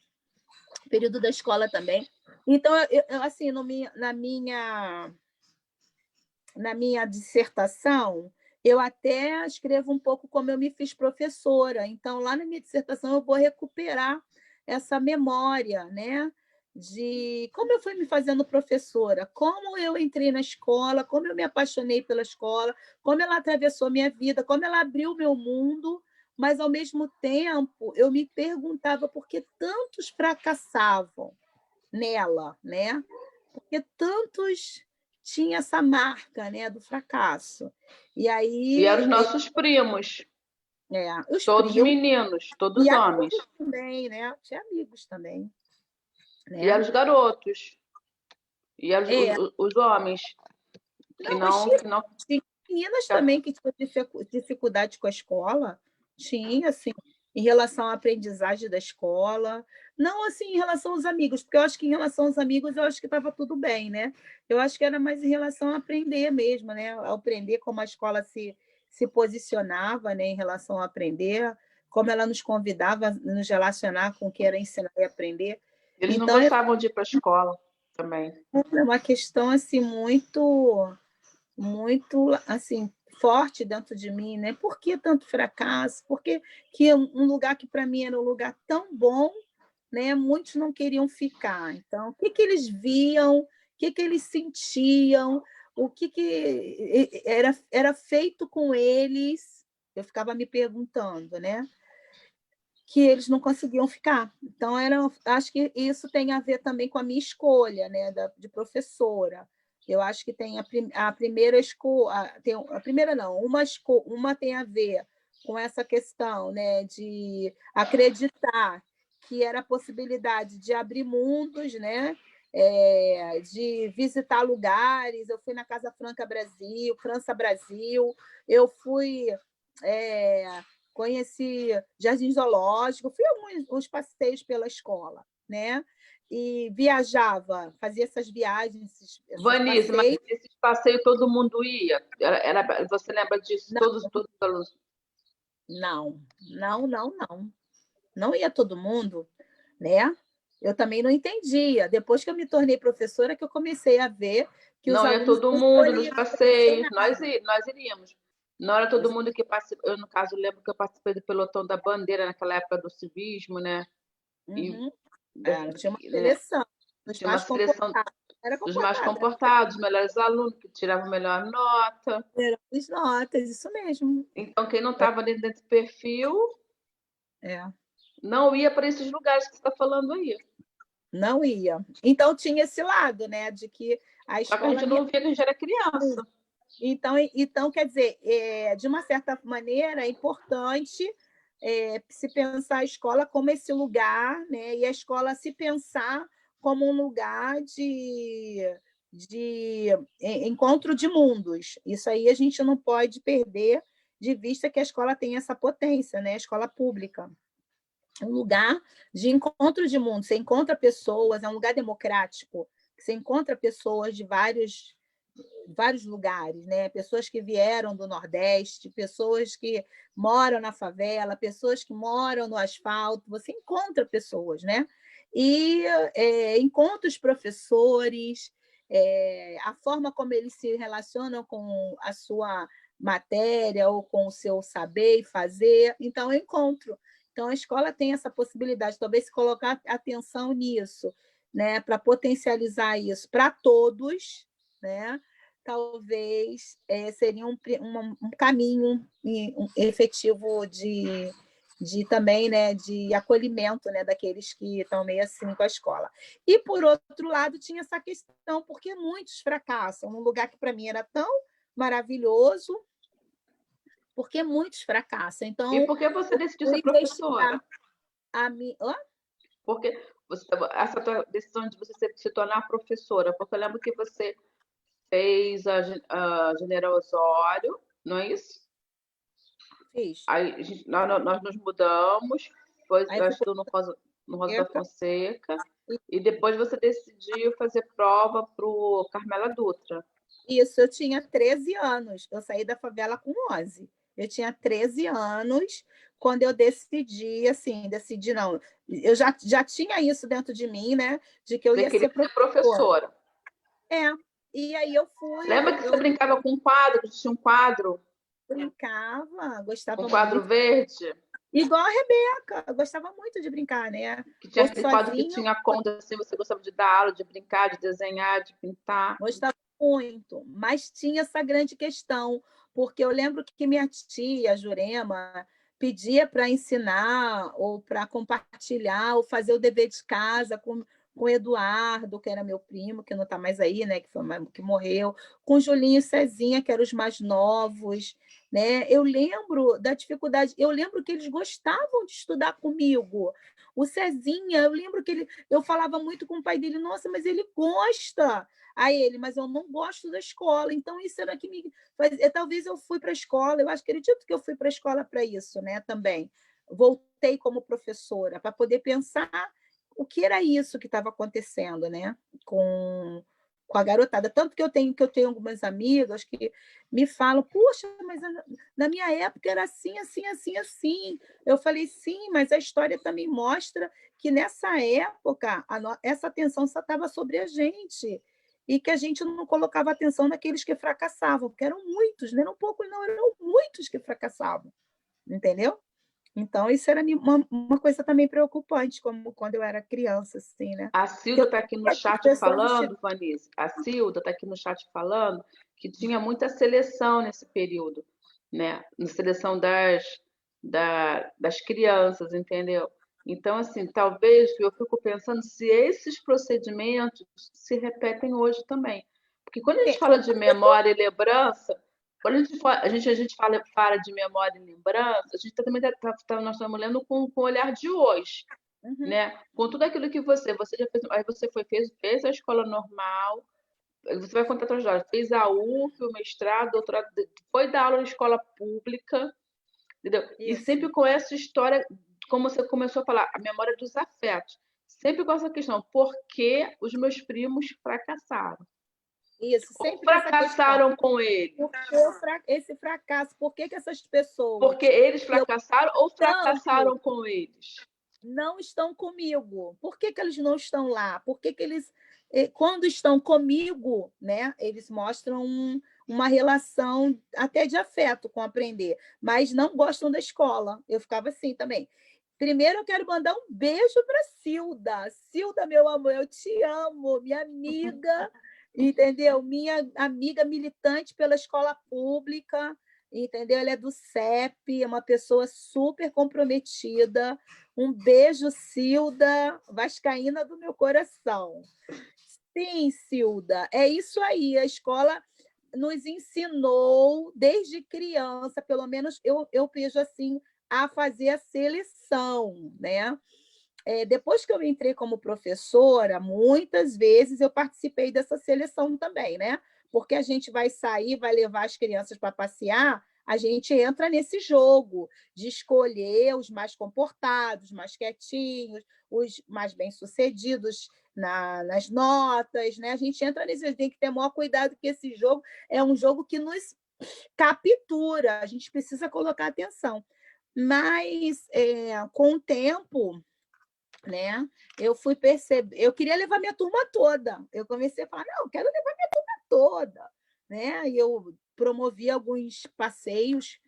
[SPEAKER 2] período da escola também. Então, eu assim, na minha dissertação, eu até escrevo um pouco como eu me fiz professora. Então, lá na minha dissertação, eu vou recuperar essa memória, né? De como eu fui me fazendo professora, como eu entrei na escola, como eu me apaixonei pela escola, como ela atravessou minha vida, como ela abriu meu mundo, mas, ao mesmo tempo, eu me perguntava por que tantos fracassavam nela, né? Porque tantos tinham essa marca, né, do fracasso. E
[SPEAKER 1] E eram
[SPEAKER 2] aí,
[SPEAKER 1] os nossos primos.
[SPEAKER 2] os
[SPEAKER 1] Todos
[SPEAKER 2] primos
[SPEAKER 1] meninos, todos
[SPEAKER 2] e
[SPEAKER 1] homens.
[SPEAKER 2] amigos também, né? Tinha amigos também,
[SPEAKER 1] E
[SPEAKER 2] né?
[SPEAKER 1] eram os garotos. E eram
[SPEAKER 2] É,
[SPEAKER 1] os homens que
[SPEAKER 2] não, mas
[SPEAKER 1] não,
[SPEAKER 2] tinha,
[SPEAKER 1] que não.
[SPEAKER 2] tinha meninas também que tinham dificuldade com a escola. Tinha, assim, em relação à aprendizagem da escola. Não, assim, em relação aos amigos, porque eu acho que em relação aos amigos, eu acho que estava tudo bem, né? Eu acho que era mais em relação a aprender mesmo, né? A aprender como a escola se posicionava, né, em relação a aprender, como ela nos convidava a nos relacionar com o que era ensinar e aprender.
[SPEAKER 1] Eles não
[SPEAKER 2] Então,
[SPEAKER 1] gostavam de ir para a escola também.
[SPEAKER 2] é uma questão assim muito assim forte dentro de mim, né? Por que tanto fracasso? Por que um lugar que para mim era um lugar tão bom, né? Muitos não queriam ficar. Então, o que eles viam? O que eles sentiam? o que era feito com eles, eu ficava me perguntando, né? Que eles não conseguiam ficar. Então, acho que isso tem a ver também com a minha escolha, né, de professora. Eu acho que tem a primeira escolha, a primeira não, uma tem a ver com essa questão, né, de acreditar que era a possibilidade de abrir mundos, né, de visitar lugares. Eu fui na Casa Franca Brasil, França Brasil, eu fui conheci Jardim Zoológico, fui alguns passeios pela escola, né? E viajava, fazia essas viagens, esses
[SPEAKER 1] Vanise, mas
[SPEAKER 2] passeios.
[SPEAKER 1] esse passeio todo mundo ia? Você lembra disso?
[SPEAKER 2] Não,
[SPEAKER 1] Todos os alunos?
[SPEAKER 2] não, não, não, não. Não ia todo mundo, né? Eu também não entendia. Depois que eu me tornei professora, que eu comecei a ver que os
[SPEAKER 1] Não ia
[SPEAKER 2] alunos
[SPEAKER 1] todo
[SPEAKER 2] não
[SPEAKER 1] mundo nos
[SPEAKER 2] escolhiam
[SPEAKER 1] passeios, nós,
[SPEAKER 2] selecionar.
[SPEAKER 1] nós iríamos. Não era todo mundo que participou. Eu, no caso, lembro que eu participei do pelotão da bandeira naquela época do civismo, né? E,
[SPEAKER 2] Uhum. Tinha uma
[SPEAKER 1] né?
[SPEAKER 2] seleção dos
[SPEAKER 1] Tinha uma
[SPEAKER 2] mais
[SPEAKER 1] seleção
[SPEAKER 2] comportados. Era
[SPEAKER 1] dos mais
[SPEAKER 2] comportada,
[SPEAKER 1] comportados, melhores alunos, que tiravam melhor nota.
[SPEAKER 2] eram as notas, isso mesmo.
[SPEAKER 1] Então, quem não estava dentro desse perfil
[SPEAKER 2] É.
[SPEAKER 1] não ia para esses lugares que você está falando aí.
[SPEAKER 2] Não ia. Então tinha esse lado, né, de que a
[SPEAKER 1] Só que a
[SPEAKER 2] escola
[SPEAKER 1] gente
[SPEAKER 2] me...
[SPEAKER 1] não via que a gente era criança.
[SPEAKER 2] Então quer dizer, de uma certa maneira, é importante se pensar a escola como esse lugar, né, e a escola se pensar como um lugar de encontro de mundos. Isso aí a gente não pode perder de vista que a escola tem essa potência, né, a escola pública. Um lugar de encontro de mundo. Você encontra pessoas, é um lugar democrático. Você encontra pessoas de vários lugares, né? Pessoas que vieram do Nordeste, pessoas que moram na favela, pessoas que moram no asfalto. Você encontra pessoas, né? E encontra os professores, a forma como eles se relacionam com a sua matéria ou com o seu saber e fazer. Então, eu encontro. Então, a escola tem essa possibilidade, talvez se colocar atenção nisso, né, para potencializar isso para todos, né, talvez seria um caminho efetivo de também, né, de acolhimento, né, daqueles que estão meio assim com a escola. E, por outro lado, tinha essa questão, porque muitos fracassam num lugar que para mim era tão maravilhoso, porque muitos fracassam.
[SPEAKER 1] E
[SPEAKER 2] Então,
[SPEAKER 1] por que você decidiu
[SPEAKER 2] fui
[SPEAKER 1] ser
[SPEAKER 2] investigar
[SPEAKER 1] professora?
[SPEAKER 2] a minha.
[SPEAKER 1] Porque essa tua decisão de você se tornar professora, porque eu lembro que você fez a General Osório, não é isso?
[SPEAKER 2] Fiz.
[SPEAKER 1] Aí nós nos mudamos, depois
[SPEAKER 2] Aí
[SPEAKER 1] eu
[SPEAKER 2] fui
[SPEAKER 1] estudou no Rosa da
[SPEAKER 2] para
[SPEAKER 1] Fonseca, e depois você decidiu fazer prova para o Carmela Dutra.
[SPEAKER 2] isso, eu tinha 13 anos. Eu saí da favela com 11. Eu tinha 13 anos quando eu decidi, assim, decidi não. Eu já tinha isso dentro de mim, né? De que eu
[SPEAKER 1] Você
[SPEAKER 2] ia
[SPEAKER 1] queria
[SPEAKER 2] ser
[SPEAKER 1] ser
[SPEAKER 2] professora.
[SPEAKER 1] professora.
[SPEAKER 2] É. E aí eu fui,
[SPEAKER 1] Lembra que você
[SPEAKER 2] eu
[SPEAKER 1] brincava com um quadro, que tinha
[SPEAKER 2] brincava,
[SPEAKER 1] um
[SPEAKER 2] gostava
[SPEAKER 1] quadro
[SPEAKER 2] muito.
[SPEAKER 1] verde?
[SPEAKER 2] Igual a Rebeca, eu gostava muito de brincar, né?
[SPEAKER 1] Que tinha
[SPEAKER 2] Ou
[SPEAKER 1] aquele quadro que
[SPEAKER 2] sozinha,
[SPEAKER 1] tinha conta, assim, você gostava de dar aula, de brincar, de desenhar, de pintar.
[SPEAKER 2] gostava muito, mas tinha essa grande questão, porque eu lembro que minha tia, a Jurema, pedia para ensinar ou para compartilhar ou fazer o dever de casa com o Eduardo, que era meu primo, que não está mais aí, né, que morreu, com o Julinho e Cezinha, que eram os mais novos, né? Eu lembro da dificuldade, eu lembro que eles gostavam de estudar comigo. O Cezinha, eu lembro que eu falava muito com o pai dele, nossa, mas ele gosta. A ele, mas eu não gosto da escola. Então, isso era que me faz. Talvez eu fui para a escola, eu acredito que eu fui para a escola para isso, né? Também. Voltei como professora, para poder pensar o que era isso que estava acontecendo, né? Com a garotada. Tanto que eu tenho algumas amigas que me falam, puxa, mas na minha época era assim, assim, assim, assim. Eu falei, sim, mas a história também mostra que nessa época essa atenção só estava sobre a gente e que a gente não colocava atenção naqueles que fracassavam, porque eram muitos, não eram poucos, não, eram muitos que fracassavam, entendeu? Então, isso era uma coisa também preocupante, como quando eu era criança, assim, né?
[SPEAKER 1] A Cilda está aqui no
[SPEAKER 2] As
[SPEAKER 1] chat
[SPEAKER 2] pessoas
[SPEAKER 1] falando, Vanessa, a Cilda está aqui no chat falando que tinha muita seleção nesse período, né? Na seleção das crianças, entendeu? Então, assim, talvez eu fico pensando se esses procedimentos se repetem hoje também. Porque quando a gente fala de memória e lembrança, quando a gente fala de memória e lembrança, a gente também nós estamos lendo com o olhar de hoje,
[SPEAKER 2] Uhum.
[SPEAKER 1] né? Com tudo aquilo que você já fez, aí você fez a escola normal, você vai contar suas histórias, fez a UF, o mestrado, doutorado, foi dar aula em escola pública, entendeu? E
[SPEAKER 2] Isso,
[SPEAKER 1] sempre com essa história, como você começou a falar, a memória dos afetos. Sempre com essa questão, por que os meus primos fracassaram?
[SPEAKER 2] isso,
[SPEAKER 1] Ou
[SPEAKER 2] sempre essa questão.
[SPEAKER 1] fracassaram com ele?
[SPEAKER 2] Por que esse fracasso? Por que essas
[SPEAKER 1] Porque
[SPEAKER 2] pessoas
[SPEAKER 1] eles
[SPEAKER 2] que eu
[SPEAKER 1] fracassaram ou
[SPEAKER 2] tanto
[SPEAKER 1] fracassaram com eles?
[SPEAKER 2] não estão comigo? Por que eles não estão lá? Por que eles, quando estão comigo, né, eles mostram uma relação até de afeto com aprender, mas não gostam da escola. Eu ficava assim também. Primeiro, eu quero mandar um beijo para Cilda. Cilda, meu amor, eu te amo, minha amiga, entendeu? Minha amiga militante pela escola pública, entendeu? Ela é do CEP, é uma pessoa super comprometida. Um beijo, Cilda, vascaína do meu coração. Sim, Cilda, é isso aí. A escola nos ensinou, desde criança, pelo menos eu vejo assim, a fazer a seleção, né? Depois que eu entrei como professora, muitas vezes eu participei dessa seleção também, né? Porque a gente vai sair, vai levar as crianças para passear, a gente entra nesse jogo de escolher os mais comportados, mais quietinhos, os mais bem-sucedidos nas notas, né? A gente entra nesse, a gente tem que ter maior cuidado, que esse jogo é um jogo que nos captura, a gente precisa colocar atenção. Mas, com o tempo, né? Eu fui perceber, eu queria levar minha turma toda. Eu comecei a falar, não, eu quero levar minha turma toda, né? E eu promovi alguns passeios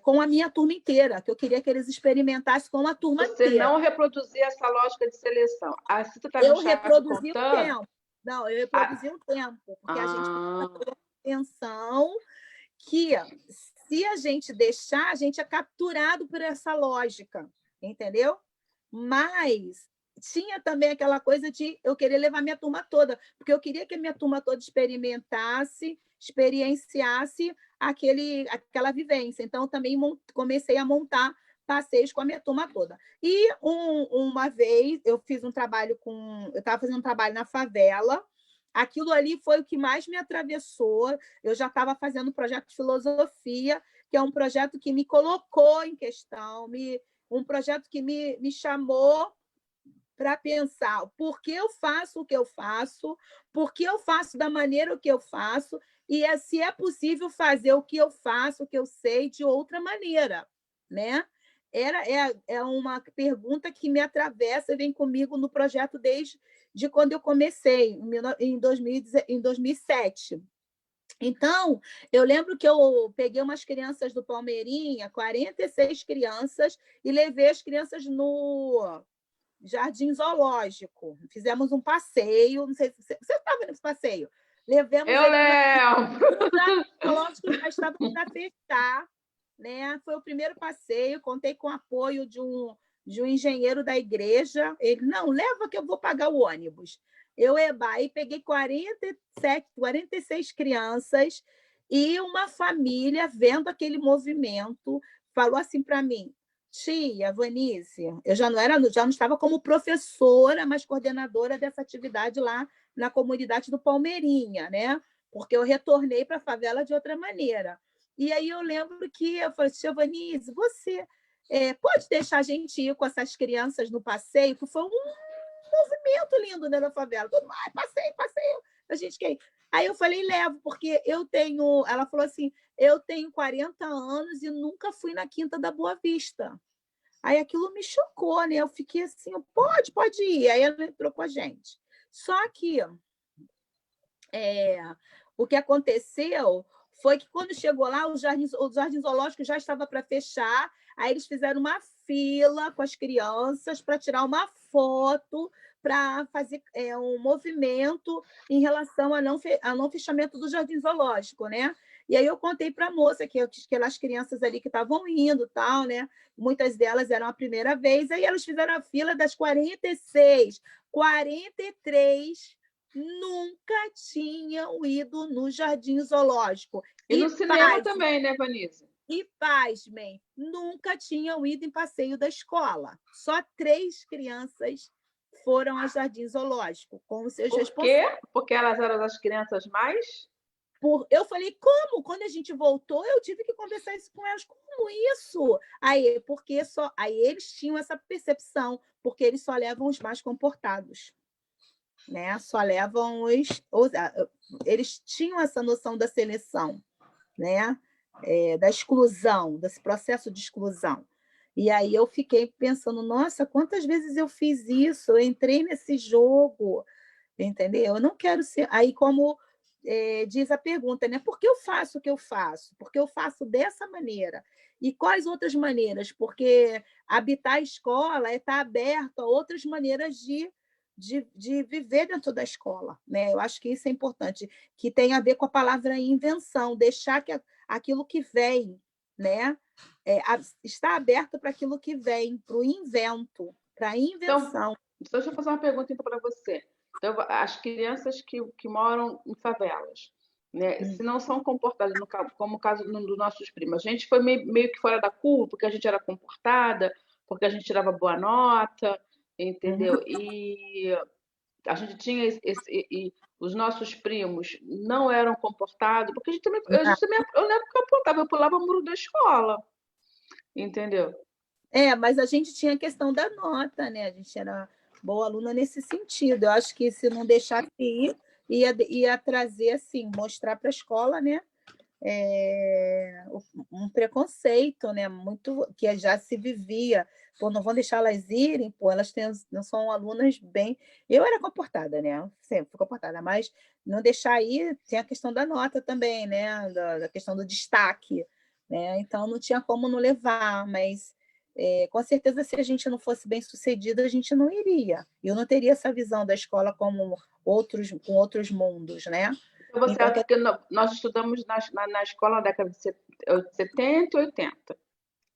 [SPEAKER 2] com a minha turma inteira, que eu queria que eles experimentassem com a turma
[SPEAKER 1] Você
[SPEAKER 2] inteira.
[SPEAKER 1] não reproduzia essa lógica de seleção. A Cita está no
[SPEAKER 2] Eu
[SPEAKER 1] chat
[SPEAKER 2] reproduzi o
[SPEAKER 1] contando.
[SPEAKER 2] tempo. Não, eu
[SPEAKER 1] Ah,
[SPEAKER 2] reproduzi o tempo, porque a gente precisa
[SPEAKER 1] ah,
[SPEAKER 2] ter atenção que se a gente deixar, a gente é capturado por essa lógica, entendeu? Mas tinha também aquela coisa de eu querer levar minha turma toda, porque eu queria que a minha turma toda experienciasse aquela vivência. Então, eu também comecei a montar passeios com a minha turma toda. E uma vez eu fiz um trabalho eu estava fazendo um trabalho na favela. Aquilo ali foi o que mais me atravessou. Eu já estava fazendo um projeto de filosofia, que é um projeto que me colocou em questão, um projeto que me chamou para pensar por que eu faço o que eu faço, por que eu faço da maneira que eu faço, e se é possível fazer o que eu faço, o que eu sei, de outra maneira, né? É uma pergunta que me atravessa e vem comigo no projeto desde quando eu comecei, em 2007. Então, eu lembro que eu peguei umas crianças do Palmeirinha, 46 crianças, e levei as crianças no Jardim Zoológico. Fizemos um passeio, não sei se você estava nesse passeio. Levamos
[SPEAKER 1] eu
[SPEAKER 2] eles
[SPEAKER 1] lembro!
[SPEAKER 2] no Jardim Zoológico, já estava para fechar, né? Foi o primeiro passeio, contei com o apoio de um engenheiro da igreja. Ele, não, leva que eu vou pagar o ônibus. Eu aí peguei 46 crianças e uma família vendo aquele movimento falou assim para mim: tia Vanice, eu já não estava como professora, mas coordenadora dessa atividade lá na comunidade do Palmeirinha, né? Porque eu retornei para a favela de outra maneira. E aí eu lembro que eu falei, tia Vanice, você pode deixar a gente ir com essas crianças no passeio? Que foi um movimento lindo, né, na favela. Todo mundo, passeio. A gente quer ir. Aí eu falei, levo, porque eu tenho. Ela falou assim: eu tenho 40 anos e nunca fui na Quinta da Boa Vista. Aí aquilo me chocou, né? Eu fiquei assim, pode ir. Aí ela entrou com a gente. Só que o que aconteceu foi que quando chegou lá, o jardim zoológico já estava para fechar, aí eles fizeram uma fila com as crianças para tirar uma foto, para fazer um movimento em relação ao não fechamento do jardim zoológico, né? E aí eu contei para a moça que aquelas crianças ali que estavam indo, tal, né? Muitas delas eram a primeira vez, aí elas fizeram a fila das 46, 43 nunca tinham ido no jardim zoológico.
[SPEAKER 1] E no cinema também, né, Vanessa?
[SPEAKER 2] E, pasmem, nunca tinham ido em passeio da escola. Só 3 crianças foram ao jardim zoológico com os seus responsáveis.
[SPEAKER 1] Por quê? Porque elas eram as crianças mais...
[SPEAKER 2] Eu falei, como? Quando a gente voltou, eu tive que conversar isso com elas. Como isso? Aí eles tinham essa percepção, porque eles só levam os mais comportados. Né? Só levam eles tinham essa noção da seleção, né? Da exclusão, desse processo de exclusão. E aí eu fiquei pensando, nossa, quantas vezes eu fiz isso? Eu entrei nesse jogo, entendeu? Eu não quero ser... Aí, como diz a pergunta, né? Por que eu faço o que eu faço? Porque eu faço dessa maneira. E quais outras maneiras? Porque habitar a escola é estar aberto a outras maneiras de viver dentro da escola, né? Eu acho que isso é importante, que tem a ver com a palavra invenção, deixar que aquilo que vem, né? Está aberto para aquilo que vem, para o invento, para a invenção.
[SPEAKER 1] Então, deixa eu fazer uma pergunta então, para você. Então, as crianças que moram em favelas, né, se não são comportadas, como o caso dos nossos primos, a gente foi meio que fora da curva, porque a gente era comportada, porque a gente tirava boa nota, entendeu? E a gente tinha e os nossos primos não eram comportados, porque eu lembro que eu apontava, eu pulava o muro da escola, entendeu?
[SPEAKER 2] Mas a gente tinha a questão da nota, né? A gente era boa aluna nesse sentido. Eu acho que se não deixasse ir, ia trazer, assim, mostrar para a escola, né? Um preconceito, né? Muito que já se vivia. Pô, não vão deixar elas irem, pô, elas não são alunas bem. Eu era comportada, né? Sempre fui comportada, mas não deixar ir tem a questão da nota também, né? Da questão do destaque, né? Então não tinha como não levar, mas com certeza se a gente não fosse bem sucedida, a gente não iria. Eu não teria essa visão da escola como com outros mundos, né?
[SPEAKER 1] Então, você acha que nós estudamos na escola na década de 70 e 80.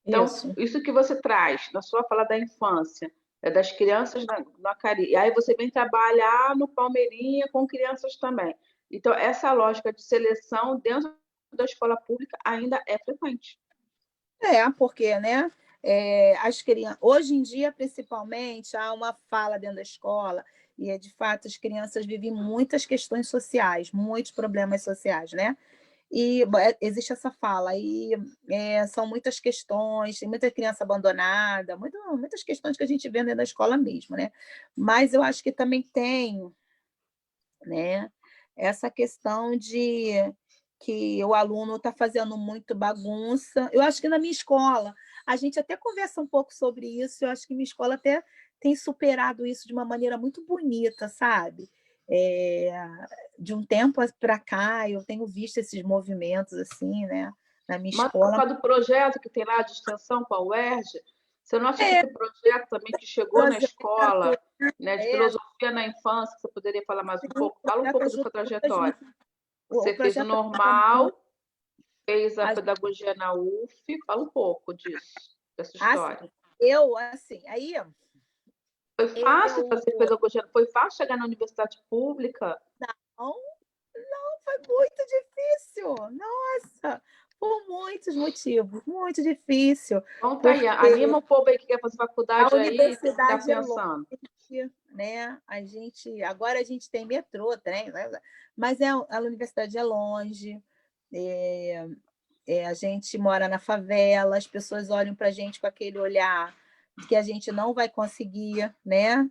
[SPEAKER 1] Então, isso que você traz na sua fala da infância, das crianças no Acari, e aí você vem trabalhar no Palmeirinha com crianças também. Então, essa lógica de seleção dentro da escola pública ainda é frequente.
[SPEAKER 2] Porque, né? As crianças, hoje em dia, principalmente, há uma fala dentro da escola, e de fato as crianças vivem muitas questões sociais, muitos problemas sociais, né? E existe essa fala, e são muitas questões, tem muita criança abandonada, muitas questões que a gente vê dentro da escola mesmo, né? Mas eu acho que também tem, né, essa questão de que o aluno está fazendo muito bagunça. Eu acho que na minha escola, a gente até conversa um pouco sobre isso, eu acho que minha escola até tem superado isso de uma maneira muito bonita, sabe? De um tempo para cá, eu tenho visto esses movimentos assim, né, na minha
[SPEAKER 1] Mas por
[SPEAKER 2] escola.
[SPEAKER 1] causa do projeto que tem lá de extensão com a UERJ, você não acha que esse projeto também que chegou na escola, né, de filosofia na infância, você poderia falar mais um pouco? Fala um pouco da sua trajetória. Você fez o normal, fez a pedagogia na UF, fala um pouco disso, dessa história.
[SPEAKER 2] Aí...
[SPEAKER 1] Foi fácil fazer pedagogia? Foi fácil chegar na universidade pública?
[SPEAKER 2] Não, foi muito difícil. Nossa, por muitos motivos, muito difícil.
[SPEAKER 1] Conta aí, anima o povo aí que quer fazer faculdade aí, que está pensando.
[SPEAKER 2] Né? Agora a gente tem metrô, trem, mas a universidade é longe, a gente mora na favela, as pessoas olham para a gente com aquele olhar de que a gente não vai conseguir, né?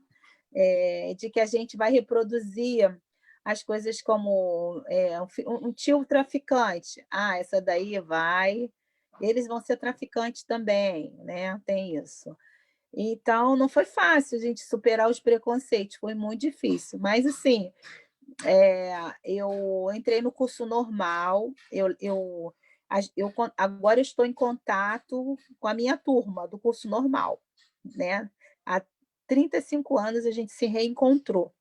[SPEAKER 2] De que a gente vai reproduzir as coisas como um tio traficante. Essa daí eles vão ser traficantes também, né? Tem isso. Então, não foi fácil a gente superar os preconceitos, foi muito difícil. Mas, assim, eu entrei no curso normal, agora eu estou em contato com a minha turma do curso normal, né? Há 35 anos a gente se reencontrou.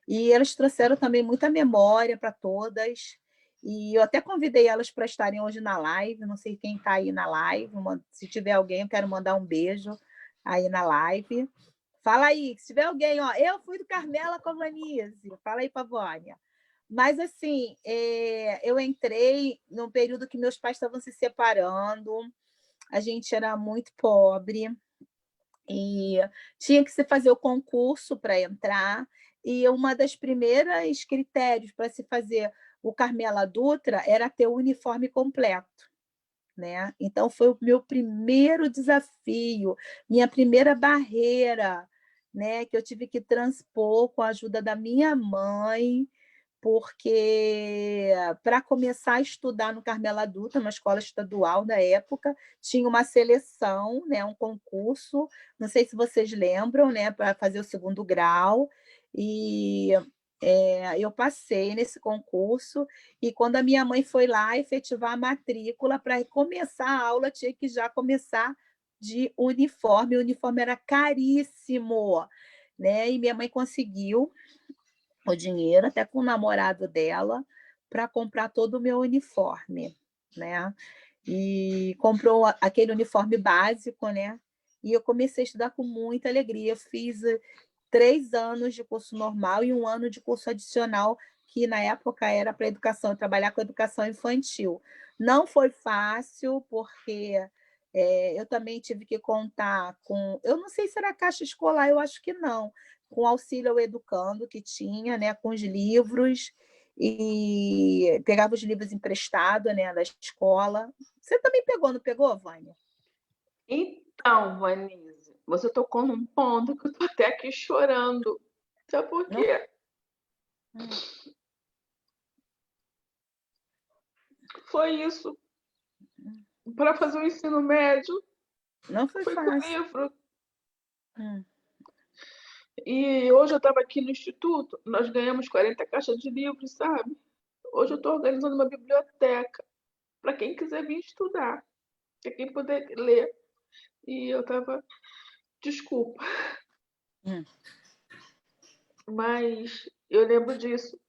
[SPEAKER 2] E elas trouxeram também muita memória para todas. E eu até convidei elas para estarem hoje na live. Não sei quem está aí na live. Se tiver alguém, eu quero mandar um beijo aí na live. Fala aí, se tiver alguém, ó, eu fui do Carmela com a Vanise. Fala aí, Pavônia. Mas, assim, eu entrei num período que meus pais estavam se separando, a gente era muito pobre, e tinha que se fazer o concurso para entrar, e uma das primeiras critérios para se fazer o Carmela Dutra era ter o uniforme completo, né? Então foi o meu primeiro desafio, minha primeira barreira, né, que eu tive que transpor com a ajuda da minha mãe, porque para começar a estudar no Carmela Dutra, uma escola estadual da época, tinha uma seleção, né, um concurso, não sei se vocês lembram, né, para fazer o segundo grau, e eu passei nesse concurso, e quando a minha mãe foi lá efetivar a matrícula, para começar a aula, tinha que já começar de uniforme, o uniforme era caríssimo, né? E minha mãe conseguiu o dinheiro, até com o namorado dela, para comprar todo o meu uniforme, né? E comprou aquele uniforme básico, né? E eu comecei a estudar com muita alegria. Fiz 3 anos de curso normal e 1 ano de curso adicional, que na época era para educação, trabalhar com educação infantil. Não foi fácil, porque eu também tive que contar com. Eu não sei se era caixa escolar, eu acho que não, com auxílio ao educando que tinha, né, com os livros, e pegava os livros emprestados, né, da escola. Você também pegou, não pegou, Vânia?
[SPEAKER 1] Então, Vanise, você tocou num ponto que eu tô até aqui chorando. Sabe por
[SPEAKER 2] Não?
[SPEAKER 1] quê? Foi isso. Para fazer o ensino médio,
[SPEAKER 2] Não foi
[SPEAKER 1] foi com
[SPEAKER 2] fácil.
[SPEAKER 1] livro.
[SPEAKER 2] Hum.
[SPEAKER 1] E hoje eu estava aqui no Instituto, nós ganhamos 40 caixas de livros, sabe? Hoje eu estou organizando uma biblioteca para quem quiser vir estudar, para quem puder ler. E eu estava. Desculpa,
[SPEAKER 2] Hum.
[SPEAKER 1] mas eu lembro disso,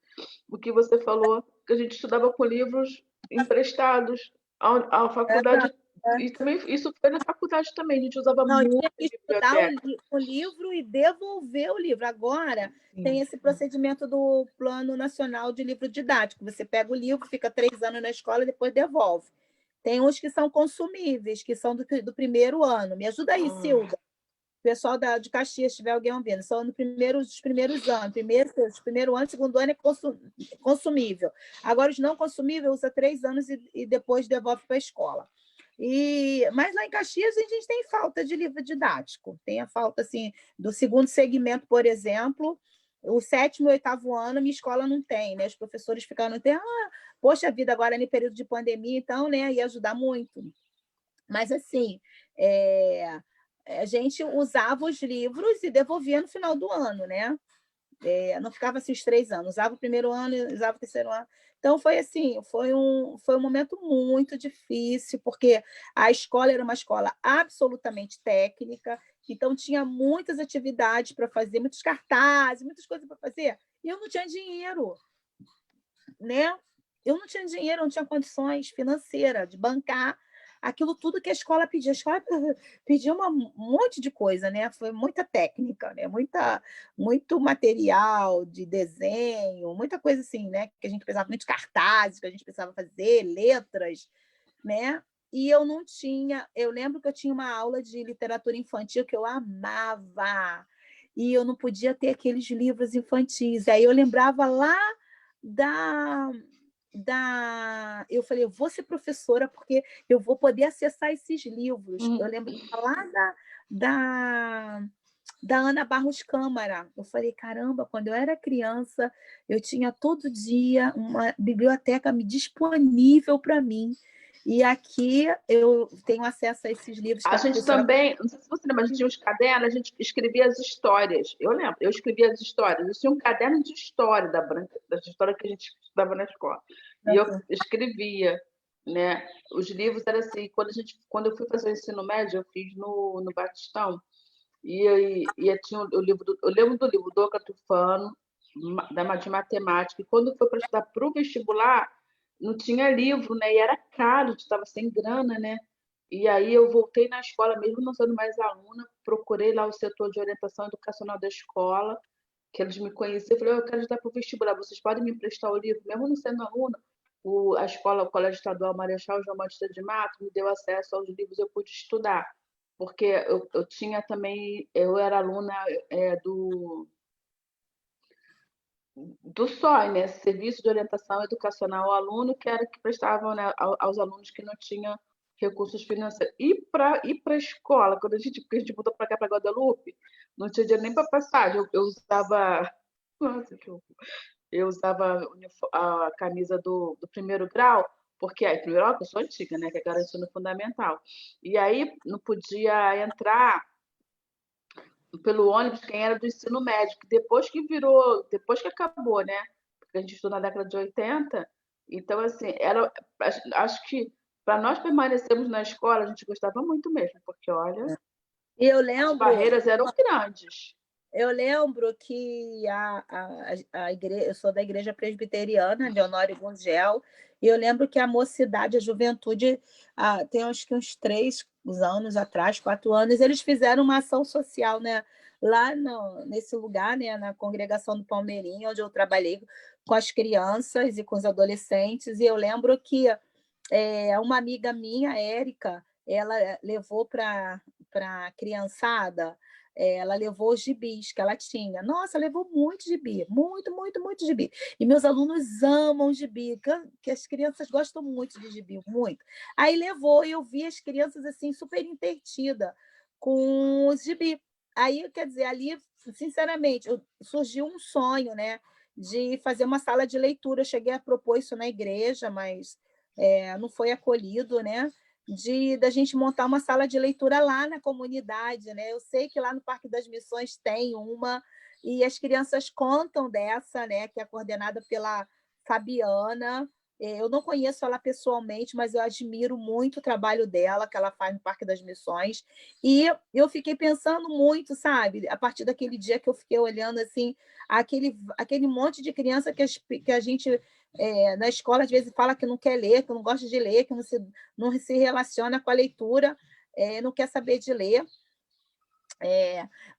[SPEAKER 1] o que você falou, que a gente estudava com livros emprestados à faculdade. E também isso foi na faculdade também, a gente usava
[SPEAKER 2] Não,
[SPEAKER 1] muito
[SPEAKER 2] tinha
[SPEAKER 1] a
[SPEAKER 2] que estudar
[SPEAKER 1] biblioteca.
[SPEAKER 2] o livro e devolver o livro. Agora tem
[SPEAKER 1] Sim.
[SPEAKER 2] esse procedimento do Plano Nacional de Livro Didático. Você pega o livro, fica 3 anos na escola e depois devolve. Tem uns que são consumíveis, que são do primeiro ano. Me ajuda aí, Silda. O pessoal de Caxias, se tiver alguém ouvindo, são dos primeiros anos. Primeiro ano, segundo ano é consumível. Agora, os não consumíveis, usa 3 anos e depois devolve para a escola. Mas lá em Caxias a gente tem falta de livro didático. Tem a falta assim, do segundo segmento, por exemplo. O 7º e 8º ano, minha escola não tem, né? Os professores ficaram até, poxa vida, agora no período de pandemia, então, né, ia ajudar muito. Mas, assim, a gente usava os livros e devolvia no final do ano, né? Não ficava assim os 3 anos, usava o primeiro ano e usava o terceiro ano. Então, foi assim, foi um momento muito difícil, porque a escola era uma escola absolutamente técnica, então tinha muitas atividades para fazer, muitos cartazes, muitas coisas para fazer, e eu não tinha dinheiro, né? Eu não tinha dinheiro, não tinha condições financeiras de bancar aquilo tudo que a escola pedia. A escola pedia um monte de coisa, né? Foi muita técnica, né? Muito material de desenho, muita coisa assim, né? Que a gente precisava, muitos cartazes que a gente precisava fazer, letras, né? E eu não tinha. Eu lembro que eu tinha uma aula de literatura infantil que eu amava. E eu não podia ter aqueles livros infantis. Aí eu lembrava lá da, eu falei, eu vou ser professora porque eu vou poder acessar esses livros. Eu lembro lá da, da Ana Barros Câmara. Eu falei, caramba, quando eu era criança, eu tinha todo dia uma biblioteca disponível para mim. E aqui eu tenho acesso a esses livros que
[SPEAKER 1] A
[SPEAKER 2] a
[SPEAKER 1] gente
[SPEAKER 2] professora...
[SPEAKER 1] também, não sei se você lembra, a gente tinha uns cadernos, a gente escrevia as histórias. Eu lembro, eu escrevia as histórias. Eu tinha um caderno de história da Branca, das histórias que a gente estudava na escola. E eu escrevia, né? Os livros eram assim, quando eu fui fazer o ensino médio, eu fiz no Batistão, e tinha o livro, eu lembro do livro do Catufano, de matemática, e quando foi para estudar para o vestibular, não tinha livro, né? E era caro, a gente estava sem grana, né? E aí eu voltei na escola, mesmo não sendo mais aluna, procurei lá o setor de orientação educacional da escola, que eles me conheciam, eu falei, eu quero estudar para o vestibular, vocês podem me emprestar o livro, mesmo não sendo aluna? A escola, o Colégio Estadual Marechal João Batista de Mato, me deu acesso aos livros, eu pude estudar, porque eu tinha também, eu era aluna do SOI, né? Serviço de Orientação Educacional ao Aluno, que era que prestavam, né, aos alunos que não tinham recursos financeiros. E para a escola, porque a gente mudou para cá, para Guadalupe, não tinha dinheiro nem para passagem. Eu usava. Nossa, que horror. Eu usava a camisa do primeiro grau, porque aí, primeiro grau, que eu sou antiga, né? Que é garantia no fundamental. E aí não podia entrar pelo ônibus quem era do ensino médio, que depois que acabou, né? Porque a gente estudou na década de 80, então, assim, acho que para nós permanecermos na escola, a gente gostava muito mesmo, porque, olha,
[SPEAKER 2] E
[SPEAKER 1] as barreiras eram grandes.
[SPEAKER 2] eu lembro que a igreja, eu sou da igreja presbiteriana de Honório Gurgel, e eu lembro que a mocidade, a juventude, tem acho que uns 3 anos atrás, 4 anos, eles fizeram uma ação social, né? Lá nesse lugar, né? Na congregação do Palmeirinho, onde eu trabalhei com as crianças e com os adolescentes, e eu lembro que uma amiga minha, Érica, ela levou para a criançada, ela levou os gibis que ela tinha. Nossa, levou muito gibi, muito, muito, muito gibi. E meus alunos amam gibi, que as crianças gostam muito de gibi, muito. Aí levou e eu vi as crianças assim super entretidas com os gibi. Aí, quer dizer, ali, sinceramente, surgiu um sonho, né, de fazer uma sala de leitura. Eu cheguei a propor isso na igreja, mas não foi acolhido, né? Da gente montar uma sala de leitura lá na comunidade, né? Eu sei que lá no Parque das Missões tem uma, e as crianças contam dessa, né? Que é coordenada pela Fabiana. Eu não conheço ela pessoalmente, mas eu admiro muito o trabalho dela, que ela faz no Parque das Missões. E eu fiquei pensando muito, sabe? A partir daquele dia que eu fiquei olhando assim, aquele monte de criança que a gente na escola, às vezes, fala que não quer ler, que não gosta de ler, que não se relaciona com a leitura, não quer saber de ler.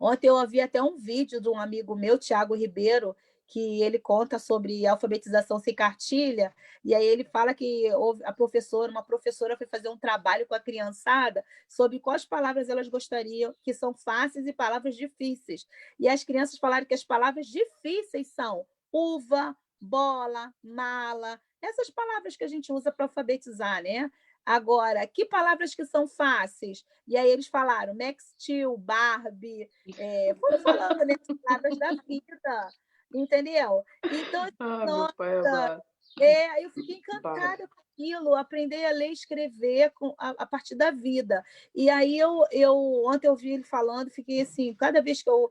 [SPEAKER 2] Ontem eu ouvi até um vídeo de um amigo meu, Tiago Ribeiro, que ele conta sobre alfabetização sem cartilha, e aí ele fala que uma professora foi fazer um trabalho com a criançada sobre quais palavras elas gostariam, que são fáceis e palavras difíceis. E as crianças falaram que as palavras difíceis são uva, bola, mala, essas palavras que a gente usa para alfabetizar, né? Agora, que palavras que são fáceis? E aí eles falaram Max Steel, Barbie, foram falando, né, as palavras da vida, entendeu? Então,
[SPEAKER 1] Meu
[SPEAKER 2] nossa,
[SPEAKER 1] pai amado.
[SPEAKER 2] eu fiquei encantada com aquilo, aprender a ler e escrever a partir da vida. E aí ontem eu vi ele falando, fiquei assim, cada vez que eu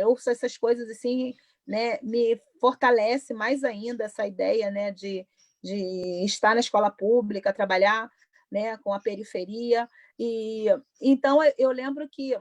[SPEAKER 2] ouço essas coisas assim, né, me fortalece mais ainda essa ideia, né, de estar na escola pública, trabalhar, né, com a periferia. E então eu lembro que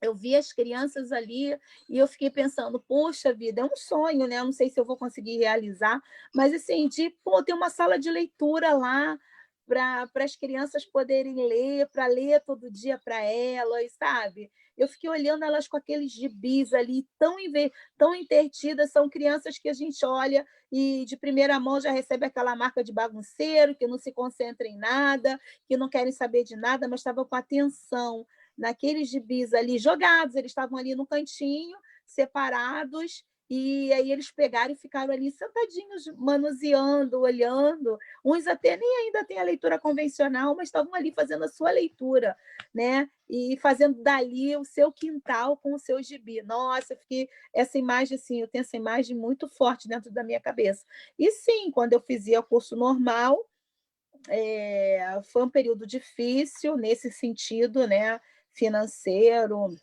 [SPEAKER 2] eu vi as crianças ali e eu fiquei pensando, poxa vida, é um sonho, né? Eu não sei se eu vou conseguir realizar, mas assim, ter uma sala de leitura lá para as crianças poderem ler, para ler todo dia para elas, sabe? Eu fiquei olhando elas com aqueles gibis ali, tão entretidas, são crianças que a gente olha e de primeira mão já recebe aquela marca de bagunceiro, que não se concentra em nada, que não querem saber de nada, mas estavam com atenção naqueles gibis ali jogados, eles estavam ali no cantinho, separados, e aí eles pegaram e ficaram ali sentadinhos, manuseando, olhando. Uns até nem ainda têm a leitura convencional, mas estavam ali fazendo a sua leitura, né? E fazendo dali o seu quintal com o seu gibi. Nossa, eu fiquei essa imagem assim, eu tenho essa imagem muito forte dentro da minha cabeça. E sim, quando eu fazia o curso normal, foi um período difícil nesse sentido, né, financeiro,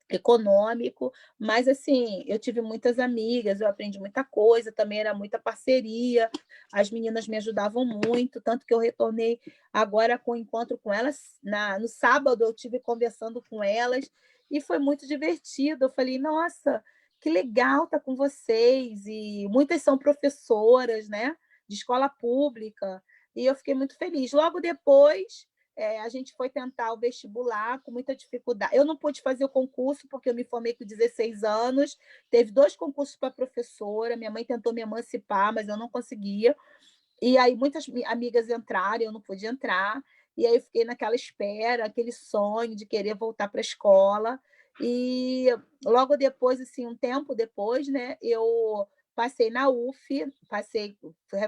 [SPEAKER 2] econômico, mas assim, eu tive muitas amigas, eu aprendi muita coisa, também era muita parceria, as meninas me ajudavam muito, tanto que eu retornei agora com o encontro com elas, no sábado eu tive conversando com elas, e foi muito divertido, eu falei, nossa, que legal estar com vocês, e muitas são professoras, né, de escola pública, e eu fiquei muito feliz. Logo depois, a gente foi tentar o vestibular com muita dificuldade. Eu não pude fazer o concurso porque eu me formei com 16 anos. Teve 2 concursos para professora. Minha mãe tentou me emancipar, mas eu não conseguia. E aí muitas amigas entraram, eu não pude entrar. E aí eu fiquei naquela espera, aquele sonho de querer voltar para a escola. E logo depois, assim, um tempo depois, né, eu passei na UF,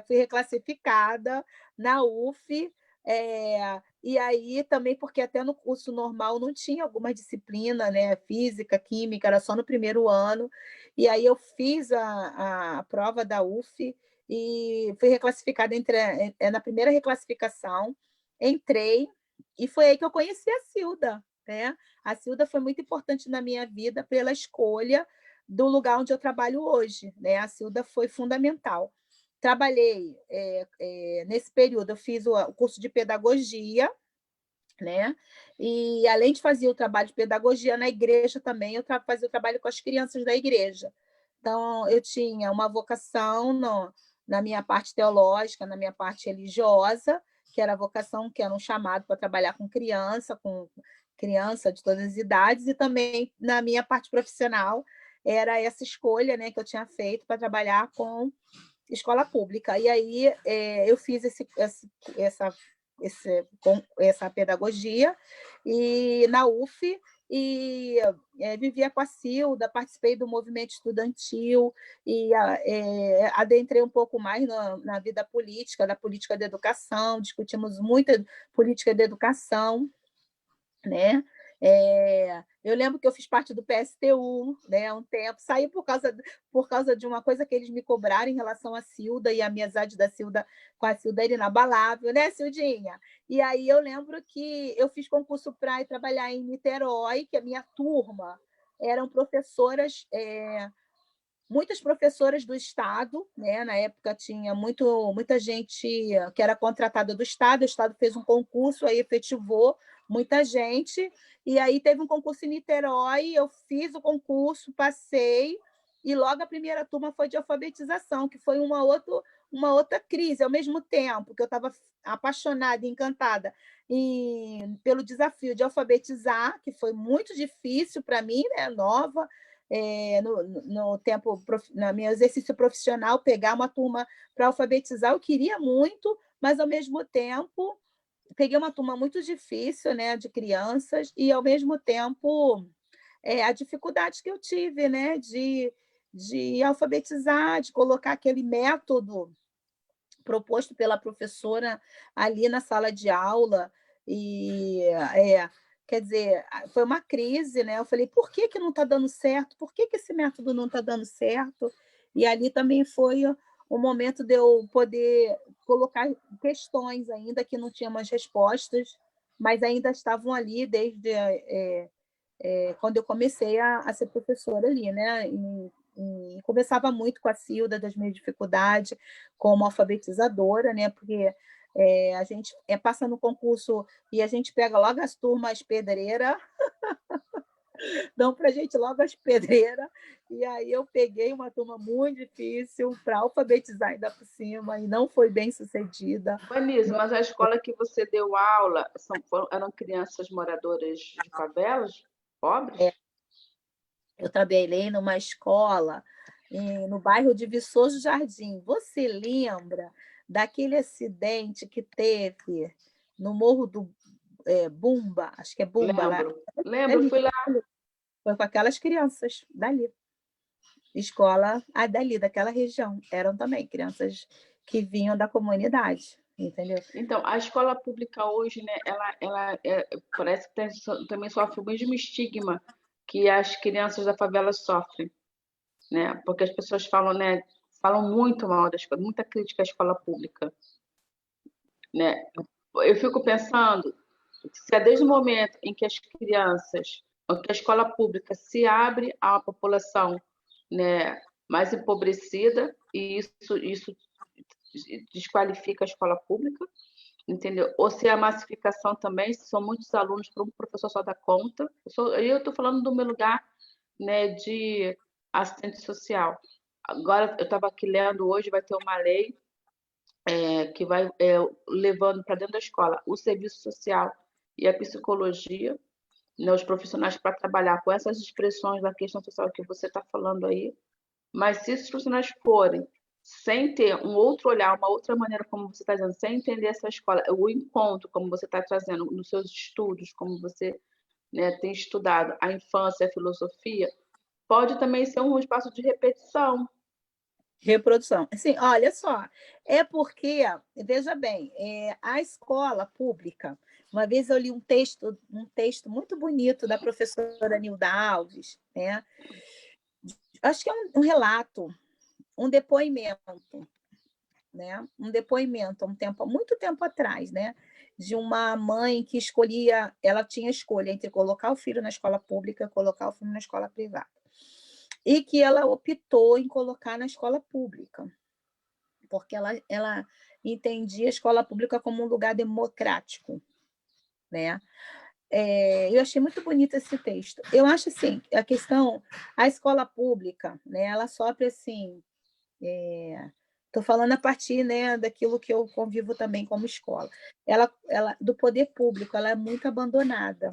[SPEAKER 2] fui reclassificada na UF, e aí também porque até no curso normal não tinha alguma disciplina, né, física, química, era só no primeiro ano, e aí eu fiz a prova da UF e fui reclassificada na primeira reclassificação, entrei, e foi aí que eu conheci a Cilda, né? A Cilda foi muito importante na minha vida pela escolha do lugar onde eu trabalho hoje, né? A Cilda foi fundamental. Trabalhei nesse período, eu fiz o curso de pedagogia, né? E além de fazer o trabalho de pedagogia na igreja também, eu fazia o trabalho com as crianças da igreja. Então, eu tinha uma vocação na minha parte teológica, na minha parte religiosa, que era a vocação, que era um chamado para trabalhar com criança de todas as idades, e também na minha parte profissional, era essa escolha, né, que eu tinha feito para trabalhar com escola pública. E aí eu fiz essa pedagogia e na UF, e vivia com a Cilda, participei do movimento estudantil e adentrei um pouco mais na vida política, da política da educação, discutimos muita política da educação, né? Eu lembro que eu fiz parte do PSTU, né, há um tempo, saí por causa de uma coisa que eles me cobraram em relação à Cilda, e a amizade da Cilda com a Cilda era inabalável, né, Cildinha? E aí eu lembro que eu fiz concurso para ir trabalhar em Niterói, que a minha turma eram professoras, muitas professoras do Estado, né? Na época tinha muita gente que era contratada do Estado, o Estado fez um concurso, aí efetivou muita gente, e aí teve um concurso em Niterói, eu fiz o concurso, passei, e logo a primeira turma foi de alfabetização, que foi uma outra crise, ao mesmo tempo que eu estava apaixonada e encantada pelo desafio de alfabetizar, que foi muito difícil para mim, né? Nova, no tempo, no meu exercício profissional, pegar uma turma para alfabetizar, eu queria muito, mas ao mesmo tempo peguei uma turma muito difícil, né, de crianças, e ao mesmo tempo a dificuldade que eu tive, né, de alfabetizar, de colocar aquele método proposto pela professora ali na sala de aula, e quer dizer, foi uma crise, né? Eu falei, por que, que não está dando certo? Por que, que esse método não está dando certo? E ali também foi o momento de eu poder colocar questões ainda que não tinham mais respostas, mas ainda estavam ali desde quando eu comecei a ser professora ali, né? E conversava muito com a Cilda das minhas dificuldades como alfabetizadora, né? Porque a gente passa no concurso e a gente pega logo as turmas pedreiras, dão para a gente logo as pedreiras, e aí eu peguei uma turma muito difícil para alfabetizar ainda por cima, e não foi bem sucedida.
[SPEAKER 1] Vanisa, mas a escola que você deu aula eram crianças moradoras de favelas, pobres?
[SPEAKER 2] Eu trabalhei numa escola no bairro de Viçoso Jardim. Você lembra daquele acidente que teve no Morro do Bumba? Acho que é Bumba lá.
[SPEAKER 1] Lembro, fui lá.
[SPEAKER 2] Foi com aquelas crianças dali. Escola dali, daquela região. Eram também crianças que vinham da comunidade, entendeu?
[SPEAKER 1] Então, a escola pública hoje, né, ela parece que também sofre o mesmo estigma que as crianças da favela sofrem, né? Porque as pessoas falam, né, falam muito mal da escola, muita crítica à escola pública. né? Eu fico pensando se é desde o momento em que as crianças, em que a escola pública se abre à população, né, mais empobrecida, e isso desqualifica a escola pública, entendeu? Ou se é a massificação também, se são muitos alunos para um professor só dar conta. Eu estou falando do meu lugar, né, de assistente social. Agora, eu estava aqui lendo hoje, vai ter uma lei que vai levando para dentro da escola o serviço social e a psicologia, né, os profissionais para trabalhar com essas expressões da questão social que você está falando aí. Mas se esses profissionais forem sem ter um outro olhar, uma outra maneira, como você está dizendo, sem entender essa escola, o encontro, como você está trazendo nos seus estudos, como você, né, tem estudado a infância, a filosofia, pode também ser um espaço de repetição.
[SPEAKER 2] Reprodução. Assim, olha só, é porque, veja bem, a escola pública, uma vez eu li um texto muito bonito da professora Nilda Alves, né? Acho que é um relato, um depoimento, né? Um depoimento, muito tempo atrás, né? De uma mãe que escolhia, ela tinha escolha entre colocar o filho na escola pública e colocar o filho na escola privada. E que ela optou em colocar na escola pública, porque ela entendia a escola pública como um lugar democrático, né? Eu achei muito bonito esse texto. Eu acho assim, a escola pública, né? Ela sofre assim. Estou falando a partir, né, daquilo que eu convivo também como escola. Ela do poder público, ela é muito abandonada.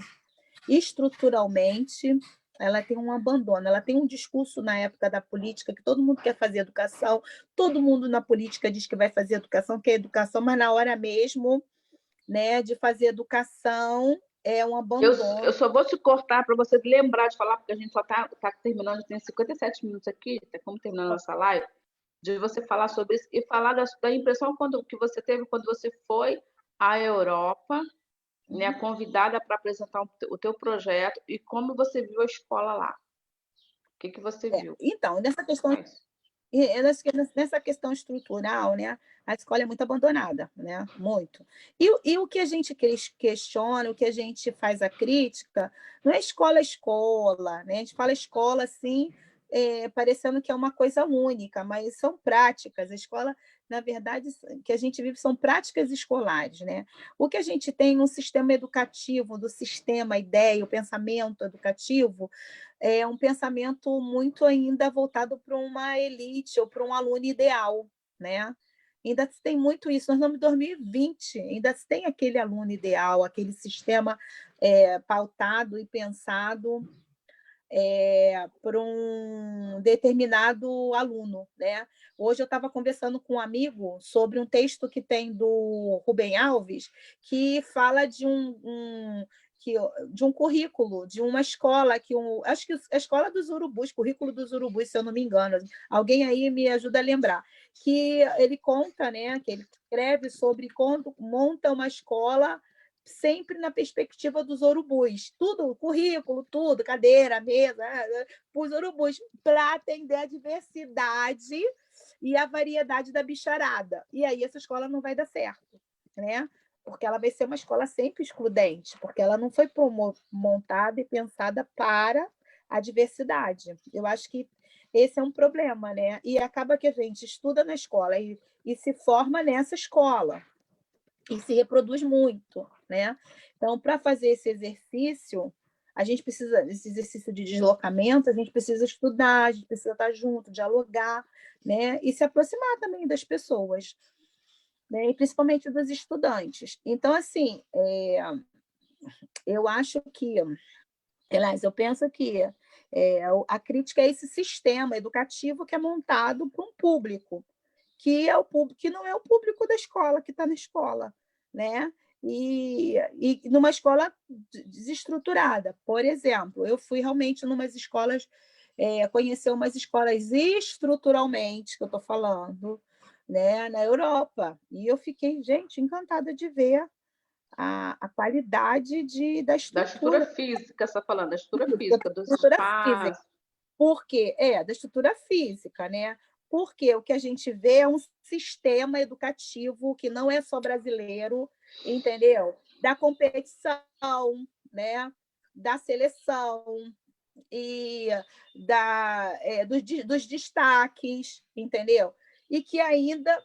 [SPEAKER 2] Estruturalmente, ela tem um abandono, ela tem um discurso na época da política que todo mundo quer fazer educação, todo mundo na política diz que vai fazer educação, quer educação, mas na hora mesmo, né, de fazer educação é um abandono.
[SPEAKER 1] Eu só vou te cortar para você lembrar de falar, porque a gente só está terminando, a gente tem 57 minutos aqui, está como terminando a nossa live, de você falar sobre isso e falar da impressão que você teve quando você foi à Europa, né, convidada para apresentar o teu projeto e como você viu a escola lá. O que você viu?
[SPEAKER 2] Então, nessa questão estrutural, né, a escola é muito abandonada, né, muito. E o que a gente questiona, o que a gente faz a crítica, não é escola, né? A gente fala escola assim, parecendo que é uma coisa única, mas são práticas. A escola, na verdade, que a gente vive são práticas escolares, né? O que a gente tem no sistema educativo, do sistema, a ideia, o pensamento educativo, é um pensamento muito ainda voltado para uma elite ou para um aluno ideal, né? Ainda se tem muito isso. Nós estamos em 2020, ainda se tem aquele aluno ideal, aquele sistema pautado e pensado por um determinado aluno, né? Hoje eu estava conversando com um amigo sobre um texto que tem do Rubem Alves, que fala de um currículo, de uma escola, acho que a escola dos urubus, currículo dos urubus, se eu não me engano, alguém aí me ajuda a lembrar, que ele conta, né, que ele escreve sobre quando monta uma escola sempre na perspectiva dos urubus, tudo, currículo, tudo, cadeira, mesa, os urubus, para atender a diversidade e a variedade da bicharada. E aí essa escola não vai dar certo, né? Porque ela vai ser uma escola sempre excludente, porque ela não foi montada e pensada para a diversidade. Eu acho que esse é um problema, né? E acaba que a gente estuda na escola e se forma nessa escola e se reproduz muito, né? Então, para fazer esse exercício, esse exercício de deslocamento, a gente precisa estudar, a gente precisa estar junto, dialogar, né? E se aproximar também das pessoas, né? E principalmente dos estudantes. Então, assim, eu acho que, aliás, eu penso que a crítica é esse sistema educativo que é montado para um público, que é o público que não é o público da escola, que está na escola, né? E numa escola desestruturada. Por exemplo, eu fui realmente numas escolas, conhecer umas escolas estruturalmente, que eu estou falando, né, na Europa. E eu fiquei, gente, encantada de ver a qualidade da
[SPEAKER 1] Da estrutura
[SPEAKER 2] estrutura.
[SPEAKER 1] física, você está falando, da estrutura física, dos
[SPEAKER 2] Estrutura física.
[SPEAKER 1] espaços.
[SPEAKER 2] Porque da estrutura física, né? porque o que a gente vê é um sistema educativo que não é só brasileiro, entendeu? Da competição, né? Da seleção e dos destaques, entendeu? E que ainda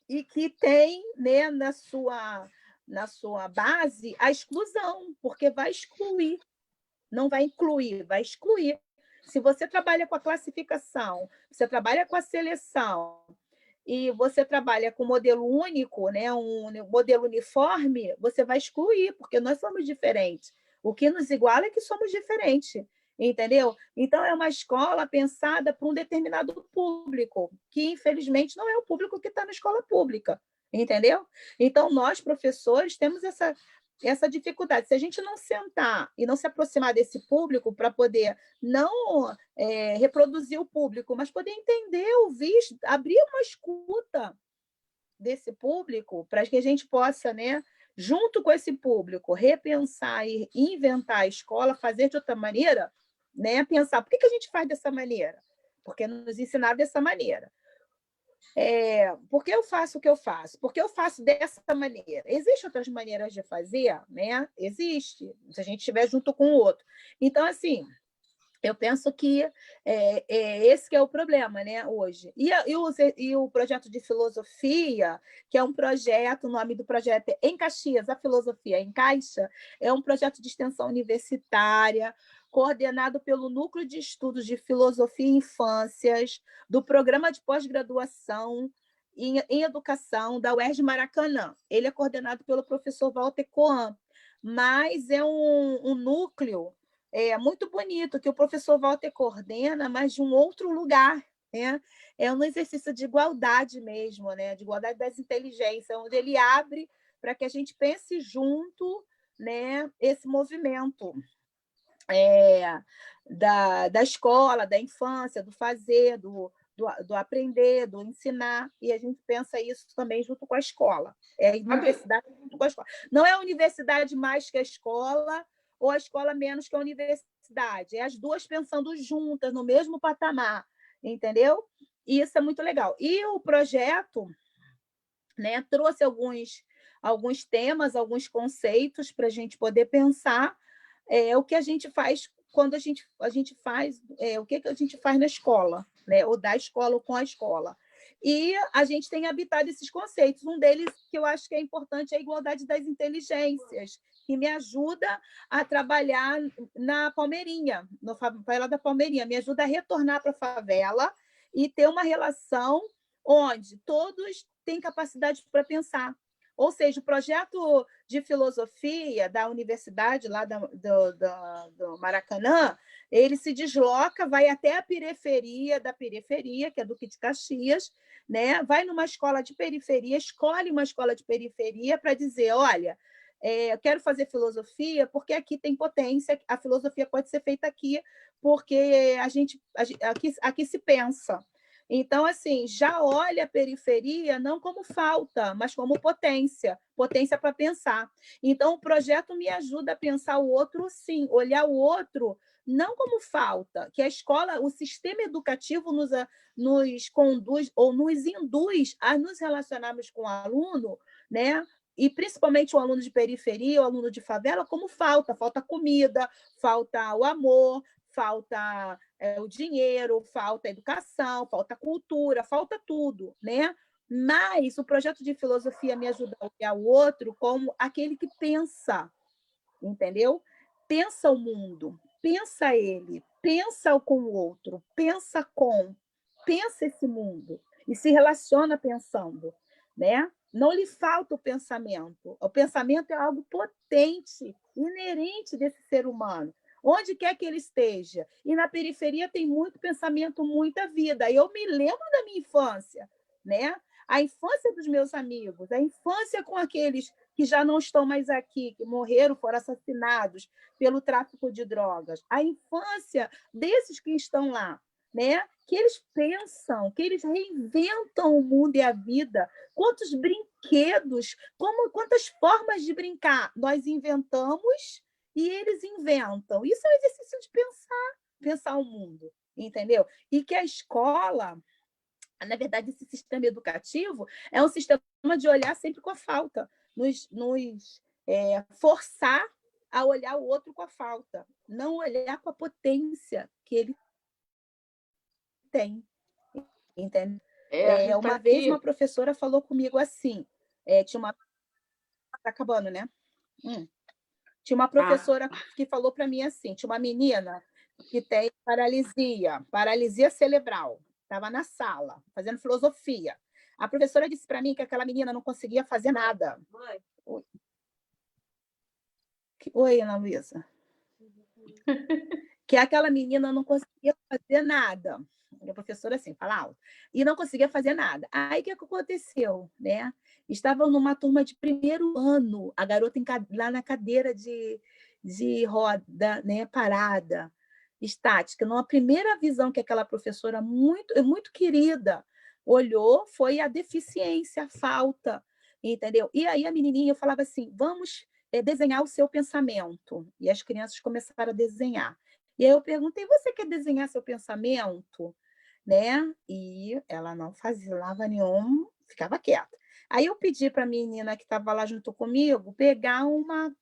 [SPEAKER 2] e que tem, né, na sua base a exclusão, porque vai excluir, não vai incluir, vai excluir. Se você trabalha com a classificação, você trabalha com a seleção e você trabalha com modelo único, né, um modelo uniforme, você vai excluir, porque nós somos diferentes. O que nos iguala é que somos diferentes, entendeu? Então, é uma escola pensada para um determinado público, que infelizmente não é o público que está na escola pública, entendeu? Então, nós, professores, temos essa dificuldade. Se a gente não sentar e não se aproximar desse público para poder não reproduzir o público, mas poder entender, ouvir, abrir uma escuta desse público para que a gente possa, né, junto com esse público, repensar e inventar a escola, fazer de outra maneira, né, pensar por que a gente faz dessa maneira? Porque nos ensinaram dessa maneira. Por que eu faço o que eu faço? Porque eu faço dessa maneira. Existem outras maneiras de fazer, né? Existe, se a gente estiver junto com o outro. Então, assim, eu penso que esse que é o problema, né, hoje. E o projeto de filosofia, que é um projeto, o nome do projeto é Em Caxias, a Filosofia Encaixa, é um projeto de extensão universitária, coordenado pelo Núcleo de Estudos de Filosofia e Infâncias, do Programa de Pós-Graduação em Educação da UERJ Maracanã. Ele é coordenado pelo professor Walter Coan, mas é um núcleo muito bonito, que o professor Walter coordena, mas de um outro lugar, né? É um exercício de igualdade mesmo, né? De igualdade das inteligências, onde ele abre para que a gente pense junto, né, esse movimento da escola, da infância, do fazer, do aprender, do ensinar, e a gente pensa isso também junto com a escola. É a universidade junto com a escola. Não é a universidade mais que a escola, ou a escola menos que a universidade. É as duas pensando juntas, no mesmo patamar, entendeu? E isso é muito legal. E o projeto, né, trouxe alguns temas, alguns conceitos para a gente poder pensar o que a gente faz quando a gente faz, o que a gente faz na escola, né? Ou da escola ou com a escola. E a gente tem habitado esses conceitos. Um deles que eu acho que é importante é a igualdade das inteligências, que me ajuda a trabalhar na Palmeirinha, no favela da Palmeirinha, me ajuda a retornar para a favela e ter uma relação onde todos têm capacidade para pensar. Ou seja, o projeto de filosofia da universidade lá do Maracanã, ele se desloca, vai até a periferia da periferia, que é Duque de Caxias, né? Vai numa escola de periferia, escolhe uma escola de periferia para dizer, olha, eu quero fazer filosofia porque aqui tem potência, a filosofia pode ser feita aqui, porque aqui se pensa. Então, assim, já olha a periferia não como falta, mas como potência, potência para pensar. Então, o projeto me ajuda a pensar o outro, sim, olhar o outro não como falta, que a escola, o sistema educativo nos conduz ou nos induz a nos relacionarmos com o aluno, né? E principalmente o aluno de periferia, o aluno de favela, como falta comida, falta o amor, falta o dinheiro, falta a educação, falta a cultura, falta tudo, né? Mas o projeto de filosofia me ajuda a olhar o outro como aquele que pensa, entendeu? Pensa o mundo, pensa ele, pensa com o outro, pensa esse mundo e se relaciona pensando, né? Não lhe falta o pensamento. O pensamento é algo potente, inerente desse ser humano, onde quer que ele esteja. E na periferia tem muito pensamento, muita vida. Eu me lembro da minha infância, né? A infância dos meus amigos, a infância com aqueles que já não estão mais aqui, que morreram, foram assassinados pelo tráfico de drogas, a infância desses que estão lá, né? Que eles pensam, que eles reinventam o mundo e a vida. Quantos brinquedos, quantas formas de brincar nós inventamos e eles inventam. Isso é um exercício de pensar o mundo, entendeu? E que a escola Na verdade, esse sistema educativo é um sistema de olhar sempre com a falta, forçar a olhar o outro com a falta, não olhar com a potência que ele tem, entende?
[SPEAKER 1] A gente está
[SPEAKER 2] Uma vez
[SPEAKER 1] aqui.
[SPEAKER 2] uma professora falou comigo assim, tinha uma... Tá acabando, né? Tinha uma professora que falou para mim assim, tinha uma menina que tem paralisia cerebral, estava na sala, fazendo filosofia. A professora disse para mim que aquela menina não conseguia fazer nada. Oi, Ana Luísa. Que aquela menina não conseguia fazer nada. A professora assim, fala alto. E não conseguia fazer nada. Aí o que aconteceu? Né? Estava numa turma de primeiro ano, a garota lá na cadeira de roda, né, parada, estática. Numa primeira visão que aquela professora, muito, muito querida, olhou, foi a deficiência, a falta, entendeu? E aí a menininha, eu falava assim, vamos desenhar o seu pensamento. E as crianças começaram a desenhar. E aí eu perguntei, você quer desenhar seu pensamento? Né? E ela não falava nenhum, ficava quieta. Aí eu pedi para a menina que estava lá junto comigo pegar uma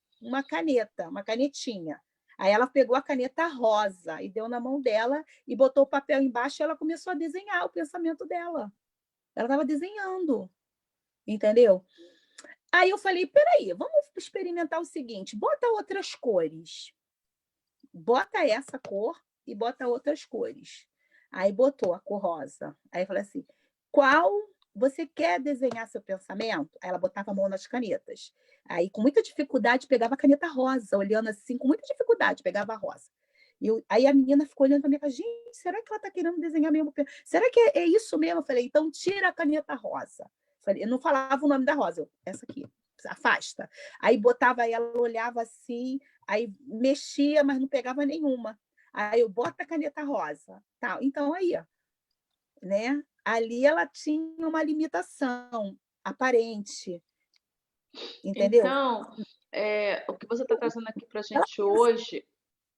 [SPEAKER 2] caneta, uma canetinha. Aí ela pegou a caneta rosa e deu na mão dela e botou o papel embaixo e ela começou a desenhar o pensamento dela. Ela estava desenhando, entendeu? Aí eu falei, peraí, vamos experimentar o seguinte, bota outras cores. Bota essa cor e bota outras cores. Aí botou a cor rosa. Aí eu falei assim, qual você quer desenhar seu pensamento? Aí ela botava a mão nas canetas. Aí, com muita dificuldade, pegava a caneta rosa, olhando assim, com muita dificuldade, pegava a rosa. Aí a menina ficou olhando para mim e falou, gente, será que ela está querendo desenhar mesmo? Será que é isso mesmo? Eu falei, então tira a caneta rosa. Eu não falava o nome da rosa, essa aqui, afasta. Aí botava ela, olhava assim, aí mexia, mas não pegava nenhuma. Aí eu boto a caneta rosa. Tal. Então, aí, né? Ali ela tinha uma limitação aparente, entendeu?
[SPEAKER 1] Então, o que você está trazendo aqui para a gente hoje,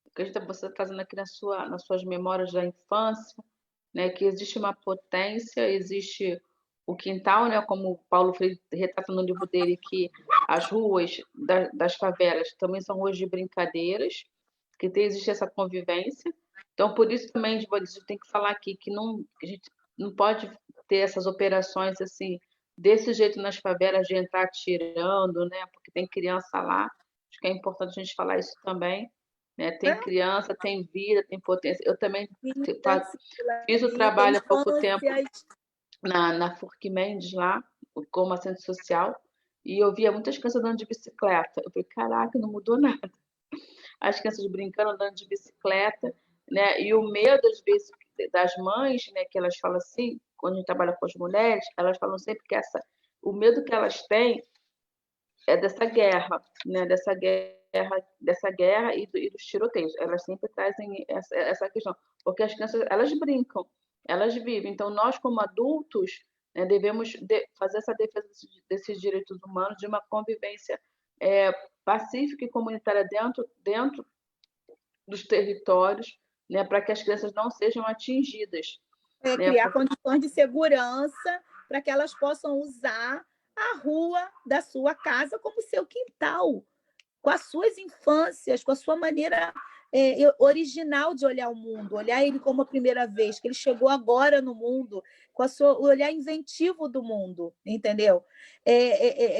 [SPEAKER 1] o que você está trazendo aqui nas suas memórias da infância, né, que existe uma potência, existe o quintal, né, como o Paulo Freire retrata no livro dele, que as ruas das favelas também são ruas de brincadeiras, que existe essa convivência. Então, por isso também a gente tem que falar aqui que a gente não pode ter essas operações assim, desse jeito nas favelas, de entrar atirando, né, porque tem criança lá. Acho que é importante a gente falar isso também. Né? Tem criança, tem vida, tem potência. Eu também fiz o trabalho há pouco tempo na Furque Mendes lá, como assistente social, e eu via muitas crianças andando de bicicleta. Eu falei, caraca, não mudou nada. As crianças brincando, andando de bicicleta, né? E o medo, às vezes, das mães, né? Que elas falam assim, quando a gente trabalha com as mulheres, elas falam sempre que o medo que elas têm é dessa guerra, né? Dessa guerra e dos tiroteios. Elas sempre trazem essa questão, porque as crianças, elas brincam, elas vivem. Então, nós, como adultos, né, devemos fazer essa defesa desses direitos humanos, de uma convivência pacífica e comunitária dentro dos territórios, né, para que as crianças não sejam atingidas. Né,
[SPEAKER 2] criar condições de segurança para que elas possam usar a rua da sua casa como seu quintal, com as suas infâncias, com a sua maneira original de olhar o mundo, olhar ele como a primeira vez, que ele chegou agora no mundo, com o olhar inventivo do mundo, entendeu?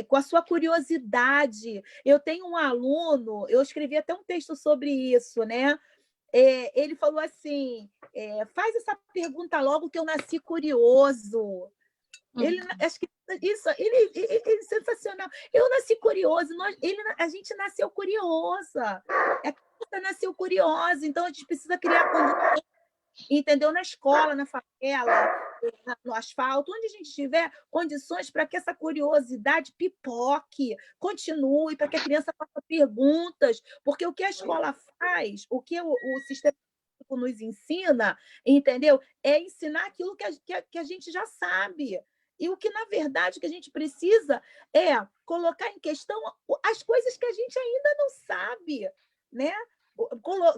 [SPEAKER 2] Com a sua curiosidade. Eu tenho um aluno, eu escrevi até um texto sobre isso, né? Ele falou assim, faz essa pergunta logo que eu nasci curioso. Ele, acho que isso, ele é sensacional. Eu nasci curioso, a gente nasceu curiosa. A criança nasceu curiosa, então a gente precisa criar condições, entendeu? Na escola, na favela, no asfalto, onde a gente tiver condições para que essa curiosidade pipoque, continue, para que a criança faça perguntas, porque o que a escola faz, o que o sistema nos ensina, entendeu? É ensinar aquilo que a gente já sabe. E o que, na verdade, que a gente precisa é colocar em questão as coisas que a gente ainda não sabe, né?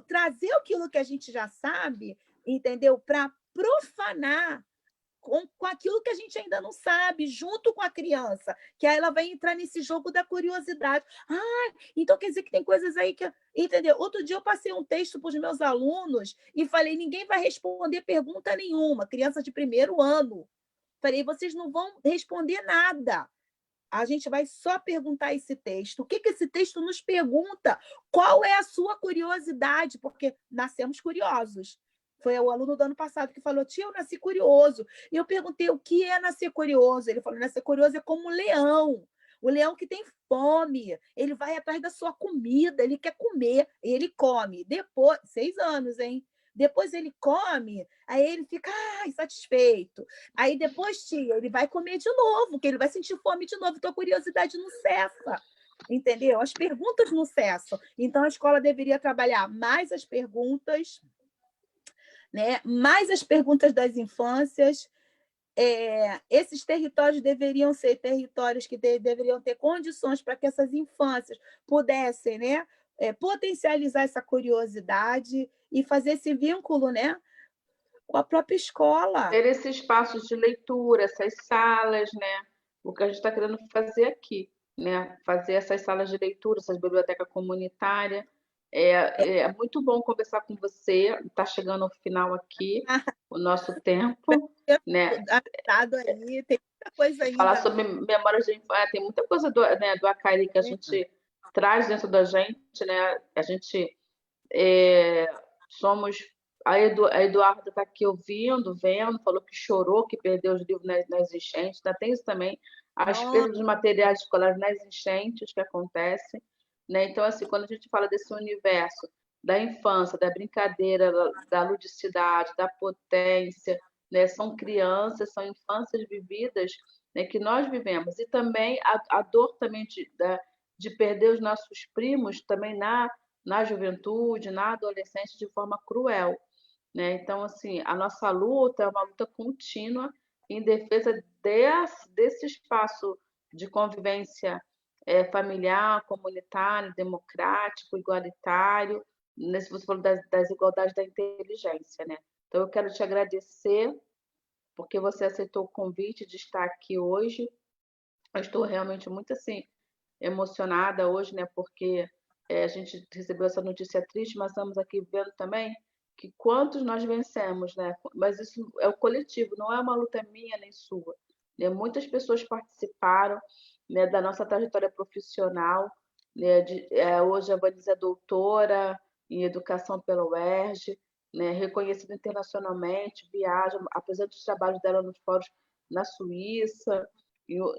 [SPEAKER 2] Trazer aquilo que a gente já sabe, entendeu? Para profanar com aquilo que a gente ainda não sabe, junto com a criança, que aí ela vai entrar nesse jogo da curiosidade. Ah, então quer dizer que tem coisas aí que... Entendeu? Outro dia eu passei um texto para os meus alunos e falei, ninguém vai responder pergunta nenhuma, criança de primeiro ano. Falei, vocês não vão responder nada. A gente vai só perguntar esse texto. O que esse texto nos pergunta? Qual é a sua curiosidade? Porque nascemos curiosos. Foi o aluno do ano passado que falou, tia, eu nasci curioso. E eu perguntei, o que é nascer curioso? Ele falou, nascer curioso é como um leão. O leão que tem fome, ele vai atrás da sua comida, ele quer comer, e ele come. Depois, 6 anos, hein? Depois ele come, aí ele fica insatisfeito. Aí depois, tia, ele vai comer de novo, que ele vai sentir fome de novo, então a curiosidade não cessa. Entendeu? As perguntas não cessam. Então a escola deveria trabalhar mais as perguntas, né? Mais as perguntas das infâncias. Esses territórios deveriam ser territórios que deveriam ter condições para que essas infâncias pudessem, né, potencializar essa curiosidade e fazer esse vínculo, né, com a própria escola.
[SPEAKER 1] Ter esses espaços de leitura, essas salas, né? O que a gente está querendo fazer aqui, né? Fazer essas salas de leitura, essas bibliotecas comunitárias. É muito bom conversar com você. Está chegando ao final aqui o nosso tempo, né?
[SPEAKER 2] Aí, tem muita coisa ainda.
[SPEAKER 1] Falar sobre memórias de infância, tem muita coisa do Acari que a gente traz dentro da gente, né? A gente somos... A Eduarda está aqui ouvindo, vendo, falou que chorou, que perdeu os livros nas enchentes. Ainda tem isso também, as perdas dos materiais escolares nas enchentes que acontecem. Né? Então, assim, quando a gente fala desse universo da infância, da brincadeira, da ludicidade, da potência, né? São crianças, são infâncias vividas, né? Que nós vivemos. E também a dor também de perder os nossos primos também na juventude, na adolescência, de forma cruel. Né? Então, assim, a nossa luta é uma luta contínua em defesa desse espaço de convivência familiar, comunitário, democrático, igualitário, nesse você falou das igualdades da inteligência. Né? Então, eu quero te agradecer porque você aceitou o convite de estar aqui hoje. Eu estou realmente muito assim, emocionada hoje, né? Porque a gente recebeu essa notícia triste, mas estamos aqui vendo também que quantos nós vencemos, né? Mas isso é o coletivo, não é uma luta minha nem sua. Né? Muitas pessoas participaram, né, da nossa trajetória profissional. Né? Hoje a Vanessa é doutora em educação pela UERJ, né? Reconhecida internacionalmente, viaja, apesar dos trabalhos dela nos fóruns na Suíça,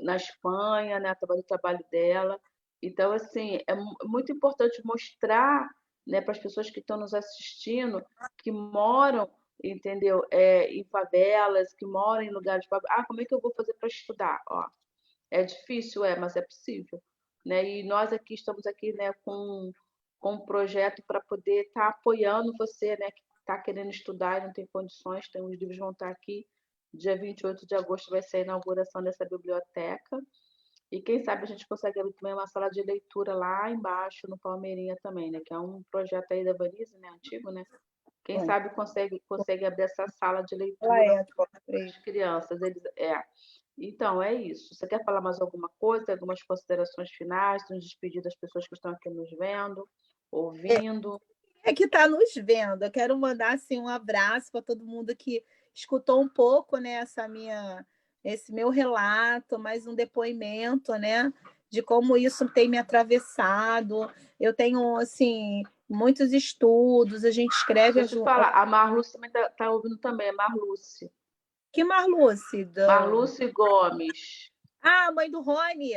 [SPEAKER 1] na Espanha, né, através do trabalho dela. Então, assim, é muito importante mostrar, né, para as pessoas que estão nos assistindo, que moram, entendeu, em favelas, que moram em lugares... como é que eu vou fazer para estudar? Ó, é difícil, mas é possível. Né? E nós aqui estamos aqui, né, com um projeto para poder estar apoiando você, né, que está querendo estudar e não tem condições, tem os livros vão estar aqui. Dia 28 de agosto vai ser a inauguração dessa biblioteca. E quem sabe a gente consegue abrir também uma sala de leitura lá embaixo, no Palmeirinha também, né? Que é um projeto aí da Vanise, né? Antigo, né? Quem sabe consegue abrir essa sala de leitura para as crianças. Então, é isso. Você quer falar mais alguma coisa? Algumas considerações finais? Nos despedir das pessoas que estão aqui nos vendo, ouvindo?
[SPEAKER 2] Que está nos vendo. Eu quero mandar assim, um abraço para todo mundo que escutou um pouco, né, esse meu relato, mais um depoimento, né, de como isso tem me atravessado. Eu tenho assim muitos estudos, a gente escreve.
[SPEAKER 1] Deixa eu te falar, a Marluce também está ouvindo também, a Marluce.
[SPEAKER 2] Que Marluce?
[SPEAKER 1] Marluce Gomes.
[SPEAKER 2] A mãe do Rony.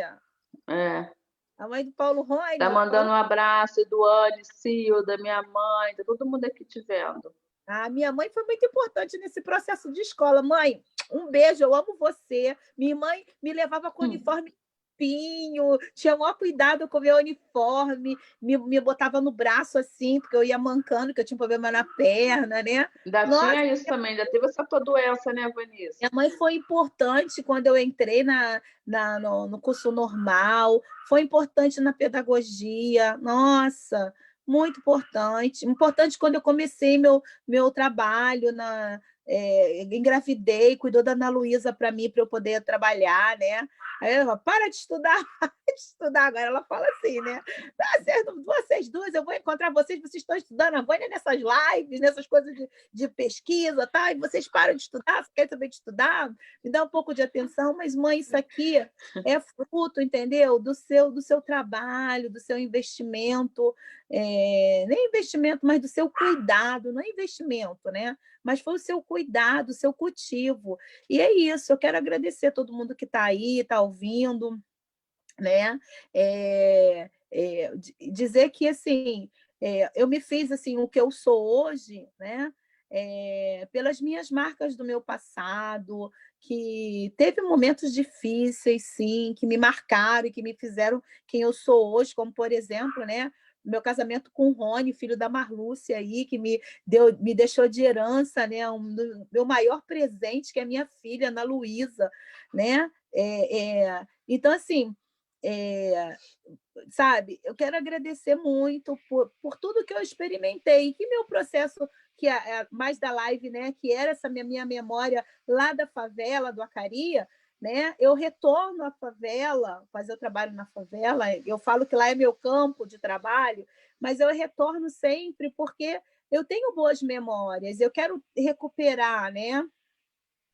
[SPEAKER 2] A mãe do Paulo Rony.
[SPEAKER 1] Tá mandando um abraço, Eduane, Cilda, minha mãe, tá todo mundo aqui te vendo.
[SPEAKER 2] A minha mãe foi muito importante nesse processo de escola. Mãe, um beijo, eu amo você. Minha mãe me levava com uniforme limpinho, tinha o maior cuidado com o meu uniforme, me botava no braço assim, porque eu ia mancando, que eu tinha um problema na perna, né?
[SPEAKER 1] Ainda tinha isso também, ainda teve essa tua doença, né, Vanessa?
[SPEAKER 2] Minha mãe foi importante quando eu entrei no curso normal, foi importante na pedagogia, nossa, muito importante. Importante quando eu comecei meu trabalho engravidei, cuidou da Ana Luísa para mim, para eu poder trabalhar, né? Aí ela fala, para de estudar, para de estudar. Agora ela fala assim, né? Vocês duas, eu vou encontrar vocês estão estudando, a Vânia nessas lives, nessas coisas de pesquisa, tá? E vocês param de estudar, você quer saber de estudar? Me dá um pouco de atenção, mas, mãe, isso aqui é fruto, entendeu? Do seu trabalho, do seu investimento, nem investimento, mas do seu cuidado, não é investimento, né? Mas foi o seu cuidado, o seu cultivo. E é isso, eu quero agradecer a todo mundo que está aí, está ouvindo, né? Dizer que, assim, eu me fiz assim, o que eu sou hoje, né? Pelas minhas marcas do meu passado, que teve momentos difíceis, sim, que me marcaram e que me fizeram quem eu sou hoje, como, por exemplo, né? Meu casamento com o Rony, filho da Marlúcia aí, que me deixou de herança, né? Meu maior presente, que é a minha filha, Ana Luísa, né? Então, assim, sabe, eu quero agradecer muito por tudo que eu experimentei, que meu processo, que é mais da live, né? Que era essa minha memória lá da favela, do Acari, né? Eu retorno à favela, fazer o trabalho na favela, eu falo que lá é meu campo de trabalho, mas eu retorno sempre porque eu tenho boas memórias, eu quero recuperar, né?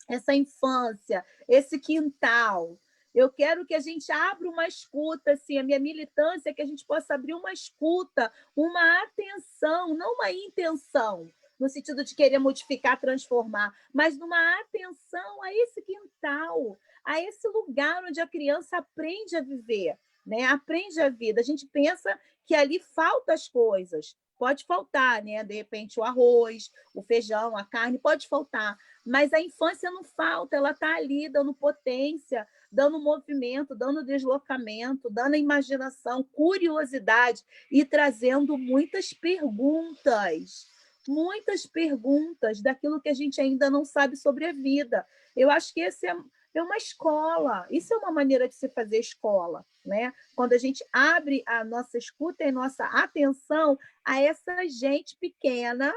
[SPEAKER 2] Essa infância, esse quintal. Eu quero que a gente abra uma escuta, assim, a minha militância é que a gente possa abrir uma escuta, uma atenção, não uma intenção, no sentido de querer modificar, transformar, mas numa atenção a esse quintal, a esse lugar onde a criança aprende a viver, né? Aprende a vida. A gente pensa que ali faltam as coisas. Pode faltar, né? De repente, o arroz, o feijão, a carne, pode faltar. Mas a infância não falta, ela está ali dando potência, dando movimento, dando deslocamento, dando imaginação, curiosidade e trazendo muitas perguntas daquilo que a gente ainda não sabe sobre a vida. Eu acho que esse é uma escola, isso é uma maneira de se fazer escola, né? Quando a gente abre a nossa escuta e a nossa atenção a essa gente pequena,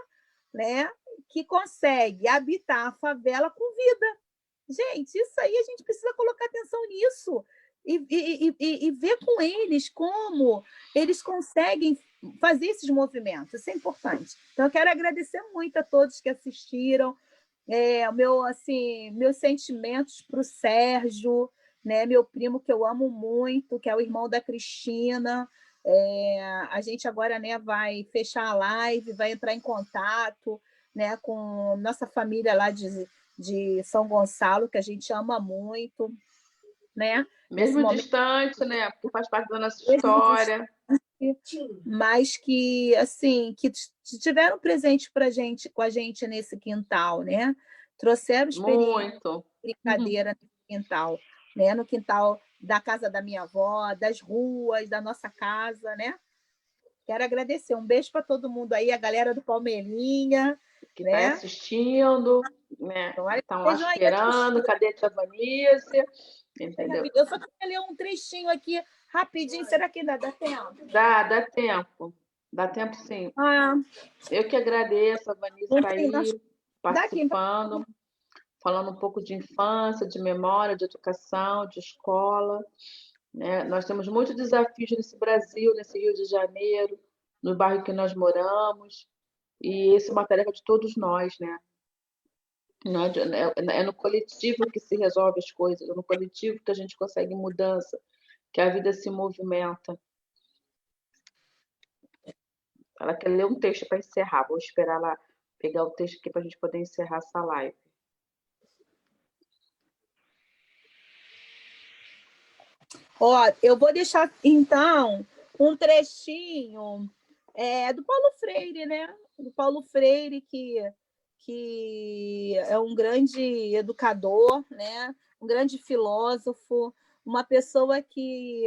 [SPEAKER 2] né? Que consegue habitar a favela com vida. Gente, isso aí a gente precisa colocar atenção nisso e ver com eles como eles conseguem fazer esses movimentos. Isso é importante. Então, eu quero agradecer muito a todos que assistiram. Meus sentimentos para o Sérgio, né? Meu primo que eu amo muito, que é o irmão da Cristina. A gente agora, né, vai fechar a live, vai entrar em contato, né, com nossa família lá de São Gonçalo, que a gente ama muito, né?
[SPEAKER 1] Mesmo distante, né? Porque faz parte da nossa história.
[SPEAKER 2] Mas que, assim, que tiveram presente com a gente nesse quintal, né? Trouxeram experiência, brincadeira nesse quintal, né? No quintal da casa da minha avó, das ruas, da nossa casa, né? Quero agradecer. Um beijo para todo mundo aí, a galera do Palmeirinha.
[SPEAKER 1] Que está assistindo, né? Estão lá esperando, cadê a tia Vanessa? Entendeu?
[SPEAKER 2] Eu só queria ler um trechinho aqui, rapidinho. Será que ainda dá tempo?
[SPEAKER 1] Dá tempo. Dá tempo, sim. Eu que agradeço, a Vanessa está aí participando, falando um pouco de infância, de memória, de educação, de escola. Né? Nós temos muitos desafios nesse Brasil, nesse Rio de Janeiro, no bairro que nós moramos, e isso é uma tarefa de todos nós, né? É no coletivo que se resolve as coisas, é no coletivo que a gente consegue mudança, que a vida se movimenta. Ela quer ler um texto para encerrar, vou esperar ela pegar o texto aqui para a gente poder encerrar essa live.
[SPEAKER 2] Eu vou deixar, então, um trechinho do Paulo Freire, né? Do Paulo Freire, que é um grande educador, né? Um grande filósofo, uma pessoa que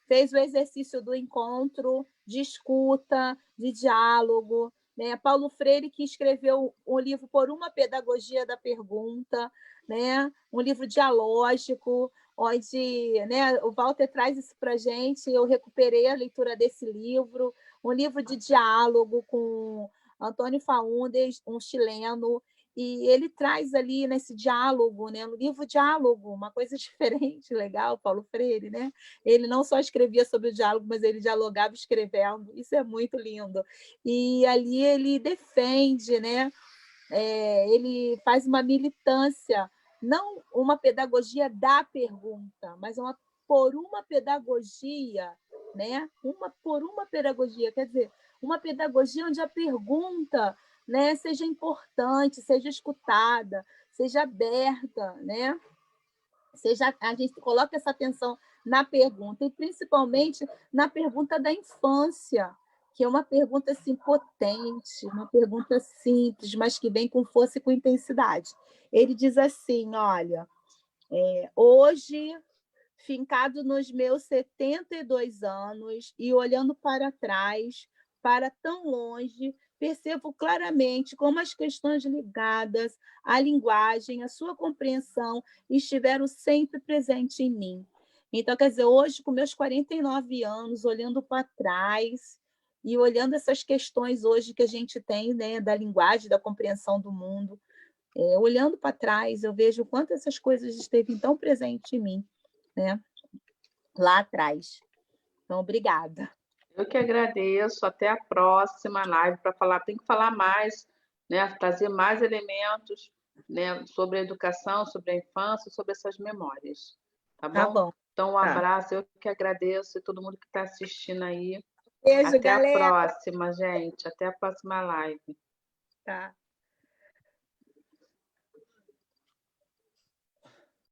[SPEAKER 2] fez o exercício do encontro, de escuta, de diálogo. Né? Paulo Freire, que escreveu um livro Por uma Pedagogia da Pergunta, né? Um livro dialógico, onde, né, o Walter traz isso para a gente. Eu recuperei a leitura desse livro, um livro de diálogo com Antônio Faúndes, um chileno, E ele traz ali nesse diálogo, né, no livro Diálogo, uma coisa diferente, legal, Paulo Freire, né? Ele não só escrevia sobre o diálogo, mas ele dialogava escrevendo. Isso é muito lindo. E ali ele defende, né? Ele faz uma militância, não uma pedagogia da pergunta, mas por uma pedagogia, né? Por uma pedagogia, quer dizer, uma pedagogia onde a pergunta, né, seja importante, seja escutada, seja aberta, né? A gente coloca essa atenção na pergunta, e principalmente na pergunta da infância, que é uma pergunta assim, potente, uma pergunta simples, mas que vem com força e com intensidade. Ele diz assim: olha, hoje, fincado nos meus 72 anos e olhando para trás, para tão longe, percebo claramente como as questões ligadas à linguagem, à sua compreensão, estiveram sempre presentes em mim. Então, quer dizer, hoje, com meus 49 anos, olhando para trás e olhando essas questões hoje que a gente tem, né, da linguagem, da compreensão do mundo, olhando para trás, eu vejo o quanto essas coisas esteve tão presentes em mim, né, lá atrás. Então, obrigada.
[SPEAKER 1] Eu que agradeço. Até a próxima live para falar. Tem que falar mais, né? Trazer mais elementos, né? Sobre a educação, sobre a infância, sobre essas memórias. Tá
[SPEAKER 2] Tá
[SPEAKER 1] bom?
[SPEAKER 2] bom.
[SPEAKER 1] Então, um
[SPEAKER 2] Tá.
[SPEAKER 1] abraço. Eu que agradeço e todo mundo que está assistindo aí.
[SPEAKER 2] Beijo,
[SPEAKER 1] Até
[SPEAKER 2] galera.
[SPEAKER 1] a próxima, gente. Até a próxima live.
[SPEAKER 2] Tá.